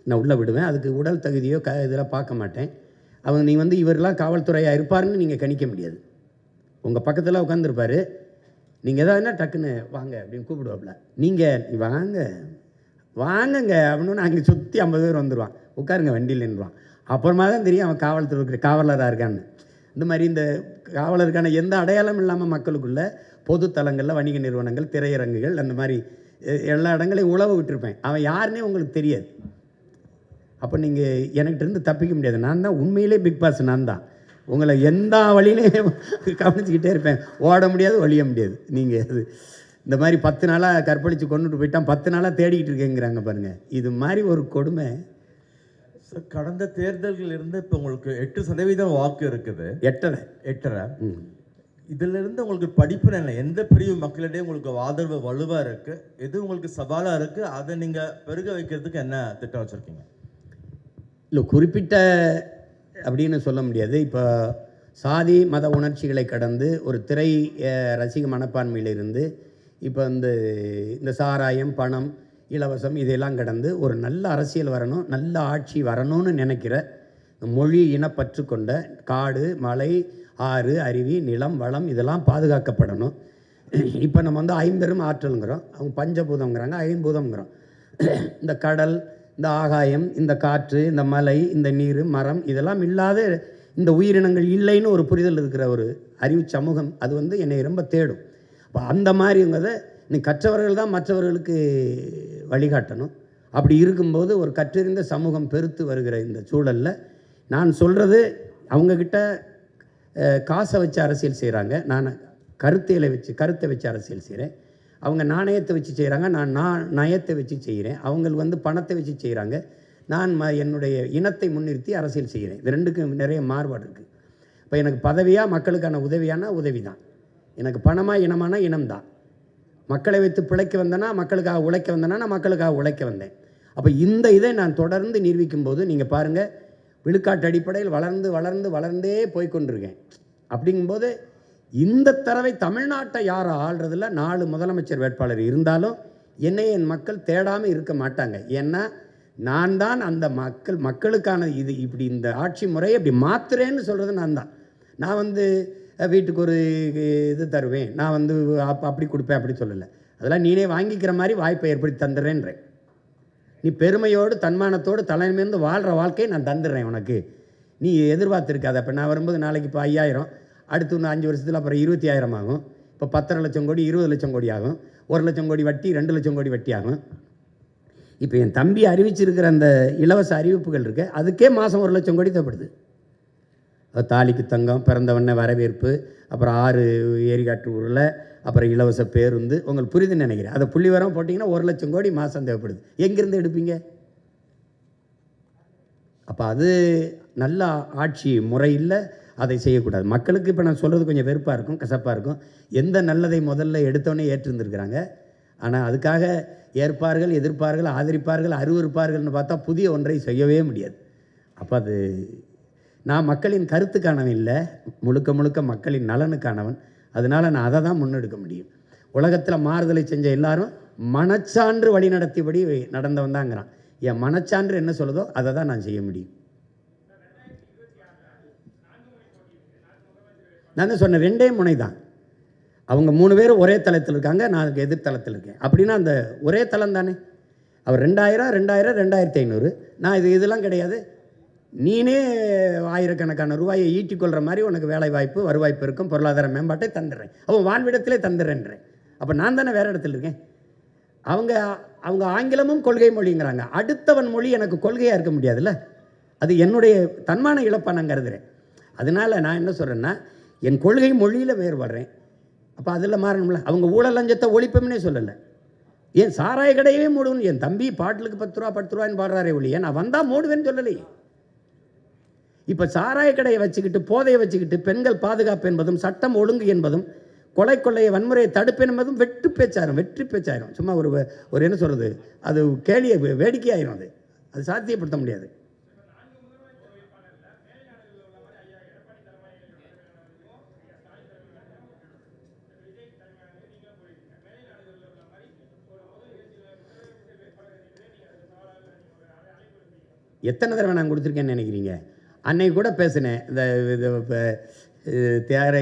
நான் உள்ளே விடுவேன். அதுக்கு உடல் தகுதியோ இதெல்லாம் பார்க்க மாட்டேன். அவங்க நீ வந்து இவரெல்லாம் காவல்துறையாக இருப்பாருன்னு நீங்கள் கணிக்க முடியாது. உங்கள் பக்கத்தில் உட்காந்துருப்பார், நீங்கள் எதாவதுனா டக்குன்னு வாங்க அப்படின்னு கூப்பிடுவாப்புல. நீங்கள் வாங்கங்க அப்படின்னு அங்கே சுற்றி 50 பேர் வந்துடுவான், உட்காருங்க வண்டியில் நின்றுவான். அப்புறமா தான் தெரியும் அவன் காவல்துறை காவலராக இருக்கான்னு. இந்த மாதிரி இந்த காவலருக்கான எந்த அடையாளம் இல்லாமல் மக்களுக்குள்ள பொது தலங்களில் வணிக நிறுவனங்கள், திரையரங்குகள், அந்த மாதிரி எல்லா இடங்களையும் உழவு விட்டுருப்பேன். அவன் யாருன்னே உங்களுக்கு தெரியாது. அப்போ நீங்கள் எனக்கிட்ட இருந்து தப்பிக்க முடியாது. நான் தான் உண்மையிலே பிக் பாஸ். நான் தான் உங்களை எந்த வழியிலையும் கவனிச்சுக்கிட்டே இருப்பேன். ஓட முடியாது, ஒழிய முடியாது. நீங்கள் அது இந்த மாதிரி 10 நாளாக கற்பழித்து கொண்டுட்டு போயிட்டான், 10 நாளாக தேடிக்கிட்டு இருக்கேங்கிறாங்க பாருங்கள். இது மாதிரி ஒரு கொடுமை. சார், கடந்த தேர்தல்கள் இருந்து இப்போ உங்களுக்கு 8% வாக்கு இருக்குது. 8.5. இதிலிருந்து உங்களுக்கு படிப்பு என்ன, எந்த பிரிவு மக்களிடையே உங்களுக்கு ஆதரவு வலுவாக இருக்குது, எது உங்களுக்கு சவாலாக இருக்குது, அதை நீங்கள் பெருக வைக்கிறதுக்கு என்ன திட்டம் வச்சுருக்கீங்க? இல்லை, குறிப்பிட்ட அப்படின்னு சொல்ல முடியாது. இப்போ சாதி மத உணர்ச்சிகளை கடந்து ஒரு திரை ரசிக மனப்பான்மையிலிருந்து இப்போ இந்த சாராயம், பணம், இலவசம் இதெல்லாம் கடந்து ஒரு நல்ல அரசியல் வரணும், நல்ல ஆட்சி வரணும்னு நினைக்கிற மொழி இனப்பற்று கொண்ட காடு, மலை, ஆறு, அருவி, நிலம், வளம் இதெல்லாம் பாதுகாக்கப்படணும். இப்போ நம்ம ஐம்பெரும் ஆற்றலுங்கிறோம், அவங்க பஞ்சபூதங்கிறாங்க, ஐம்பூதம்ங்கிறோம். இந்த கடல், இந்த ஆகாயம், இந்த காற்று, இந்த மலை, இந்த நீர், மரம் இதெல்லாம் இல்லாத இந்த உயிரினங்கள் இல்லைன்னு ஒரு புரிதல் இருக்கிற ஒரு அறிவு சமூகம் அது என்னை ரொம்ப தேடும். அப்போ அந்த மாதிரிங்கிறத நீ கற்றவர்கள் தான் மற்றவர்களுக்கு வழிகாட்டணும். அப்படி இருக்கும்போது ஒரு கற்றறிந்த சமூகம் பெருத்து வருகிற இந்த சூழலில் நான் சொல்கிறது, அவங்கக்கிட்ட காசை வச்சு அரசியல் செய்கிறாங்க, நான் கருத்தை வச்சு அரசியல் செய்கிறேன். அவங்க நாணயத்தை வச்சு செய்கிறாங்க, நான் நயத்தை வச்சு செய்கிறேன். அவங்க பணத்தை வச்சு செய்கிறாங்க, நான் என்னுடைய இனத்தை முன்னிறுத்தி அரசியல் செய்கிறேன். இது ரெண்டுக்கும் நிறைய மாறுபாடு இருக்குது. இப்போ எனக்கு பதவியாக மக்களுக்கான உதவியான உதவி தான், எனக்கு பணமாக இனமான இனம்தான். மக்களை வைத்து பிழைக்க வந்தேன்னா, மக்களுக்காக உழைக்க வந்தேன்னா, நான் மக்களுக்காக உழைக்க வந்தேன். அப்போ இந்த இதை நான் தொடர்ந்து நிரூபிக்கும் போது நீங்கள் பாருங்கள், விழுக்காட்டு அடிப்படையில் வளர்ந்தே போய்கொண்டிருக்கேன். அப்படிங்கும்போது இந்த தடவை தமிழ்நாட்டை யாரும் ஆள்றதில்ல. 4 முதலமைச்சர் வேட்பாளர் இருந்தாலும் என்னை என் மக்கள் தேடாமல் இருக்க மாட்டாங்க. ஏன்னா நான் தான் அந்த மக்களுக்கான இப்படி இந்த ஆட்சி முறையை இப்படி மாத்துறேன்னு சொல்கிறது நான் தான். நான் வீட்டுக்கு ஒரு இது தருவேன், நான் அப்படி கொடுப்பேன் அப்படி சொல்லலை. அதெல்லாம் நீனே வாங்கிக்கிற மாதிரி வாய்ப்பை ஏற்படுத்தி தந்துடுறேன்றேன். நீ பெருமையோடு தன்மானத்தோடு தலைமையிலிருந்து வாழ்கிற வாழ்க்கையை நான் தந்துடுறேன் உனக்கு, நீ எதிர்பார்த்துருக்காது. அப்போ நான் வரும்போது நாளைக்கு இப்போ 5000, அடுத்து இன்னும் 5 வருஷத்தில் அப்புறம் 20,000 ஆகும். இப்போ 10.5 லட்சம் கோடி 20 லட்சம் கோடி ஆகும். 1 லட்சம் கோடி வட்டி 2 லட்சம் கோடி வட்டி ஆகும். இப்போ என் தம்பி அறிவிச்சிருக்கிற அந்த இலவச அறிவிப்புகள் இருக்குது, அதுக்கே மாதம் 1 லட்சம் கோடி தேவைப்படுது. தாலிக்கு தங்கம், பிறந்தவண்ண வரவேற்பு, அப்புறம் 6 ஏரிகாட்டு ஊரில், அப்புறம் இலவச பேருந்து. உங்களுக்கு புரியுதுன்னு நினைக்கிறேன். அதை புள்ளி வரம் போட்டிங்கன்னா 1 லட்சம் கோடி மாதம் தேவைப்படுது. எங்கேருந்து எடுப்பீங்க? அப்போ அது நல்ல ஆட்சி முறையில் அதை செய்யக்கூடாது. மக்களுக்கு இப்போ நான் சொல்கிறது கொஞ்சம் வெறுப்பாக இருக்கும், கசப்பாக இருக்கும். எந்த நல்லதை முதல்ல எடுத்தோன்னே ஏற்றிருந்துருக்கிறாங்க. ஆனால் அதுக்காக ஏற்பார்கள், எதிர்ப்பார்கள், ஆதரிப்பார்கள், அருவருப்பார்கள்னு பார்த்தா புதிய ஒன்றை செய்யவே முடியாது. அப்போ அது நான் மக்களின் கருத்துக்கானவன் இல்லை, முழுக்க மக்களின் நலனுக்கானவன். அதனால் நான் அதை தான் முன்னெடுக்க முடியும். உலகத்தில் மாறுதலை செஞ்ச எல்லாரும் மனச்சான்று வழி நடத்தியபடி நடந்தவன் தாங்கிறான். என் மனச்சான்று என்ன சொல்லுதோ அதை தான் நான் செய்ய முடியும். நான் தான் சொன்னேன், 2 முனை தான். அவங்க 3 பேரும் ஒரே தளத்தில் இருக்காங்க, நான் எதிர்த்தளத்தில் இருக்கேன். அப்படின்னா அந்த ஒரே தளம் தானே. அவர் 2000, 2500, நான் இதெல்லாம் கிடையாது. நீனே ஆயிரக்கணக்கான ரூபாயை ஈட்டிக்கொள்கிற மாதிரி உனக்கு வேலை வாய்ப்பு, வருவாய்ப்பு இருக்கும், பொருளாதார மேம்பாட்டை தந்துடுறேன். அவன் வாழ்விடத்திலே தந்துடுறேன்றேன். அப்போ நான் தானே வேறு இடத்துல இருக்கேன். அவங்க ஆங்கிலமும் கொள்கை மொழிங்கிறாங்க. அடுத்தவன் மொழி எனக்கு கொள்கையாக இருக்க முடியாதுல்ல. அது என்னுடைய தன்மான இழப்பாக நான் கருதுகிறேன். அதனால் நான் என்ன சொல்கிறேன்னா, என் கொள்கை மொழியில் வேறுபடுறேன். அப்போ அதில் மாறணும்ல. அவங்க ஊழல் லஞ்சத்தை ஒழிப்போம்னே சொல்லலை. ஏன் சாராய கடையவே மூடுவேன்னு என் தம்பி பாட்டிலுக்கு 10 ரூபா 10 ரூபான்னு பாடுறாரே ஒழிய நான் வந்தால் மூடுவேன்னு சொல்லலை. இப்போ சாராய கடையை வச்சுக்கிட்டு, போதையை வச்சுக்கிட்டு, பெண்கள் பாதுகாப்பு என்பதும் சட்டம் ஒழுங்கு என்பதும் கொலை கொள்ளையை வன்முறையை தடுப்பேன் என்பதும் வெற்றி பேச்சாயிரும். சும்மா ஒரு என்ன சொல்கிறது, அது கேலியை வேடிக்கையாயிரும். அது சாத்தியப்படுத்த முடியாது. எத்தனை தடவை நான் கொடுத்துருக்கேன்னு நினைக்கிறீங்க? அன்னைக்கு கூட பேசினேன், இந்த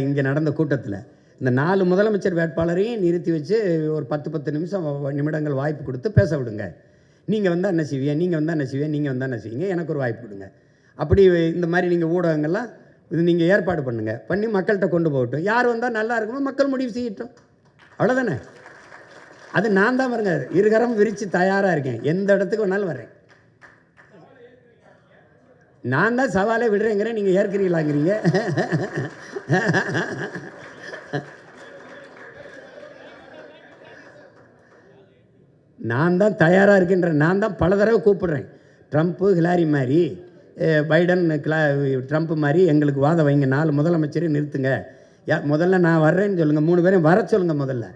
இங்கே நடந்த கூட்டத்தில் இந்த 4 முதலமைச்சர் வேட்பாளரையும் நிறுத்தி வச்சு ஒரு 10 நிமிடங்கள் வாய்ப்பு கொடுத்து பேச விடுங்க. நீங்கள் வந்தால் என்ன செய்வீங்க, நீங்கள் வந்தால் என்ன செய்வீங்க, நீங்கள் வந்தால் என்ன செய்வீங்க, எனக்கு ஒரு வாய்ப்பு கொடுங்க. அப்படி இந்த மாதிரி நீங்கள் ஊடகங்கள்லாம் இது நீங்கள் ஏற்பாடு பண்ணி மக்கள்கிட்ட கொண்டு போகட்டும். யார் வந்தால் நல்லா இருக்குமோ மக்கள் முடிவு செய்யட்டும், அவ்வளோதானே. அது நான் தான் பாருங்க, இருகரம் விரித்து தயாராக இருக்கேன், எந்த இடத்துக்கு வேணாலும் வரேன். நான் தான் சவாலே விடுறேங்கிறேன், நீங்கள் ஏற்கிறீங்களாங்கிறீங்க. நான் தான் தயாராக இருக்கின்றேன். நான் தான் பல தடவை கூப்பிடுறேன். ட்ரம்ப்பு ஹிலாரி மாதிரி, பைடன் ட்ரம்ப் மாதிரி எங்களுக்கு வாதம் வைங்க, 4 முதலமைச்சரையும் நிறுத்துங்க. முதல்ல நான் வர்றேன்னு சொல்லுங்கள், 3 பேரையும் வர சொல்லுங்கள் முதல்ல.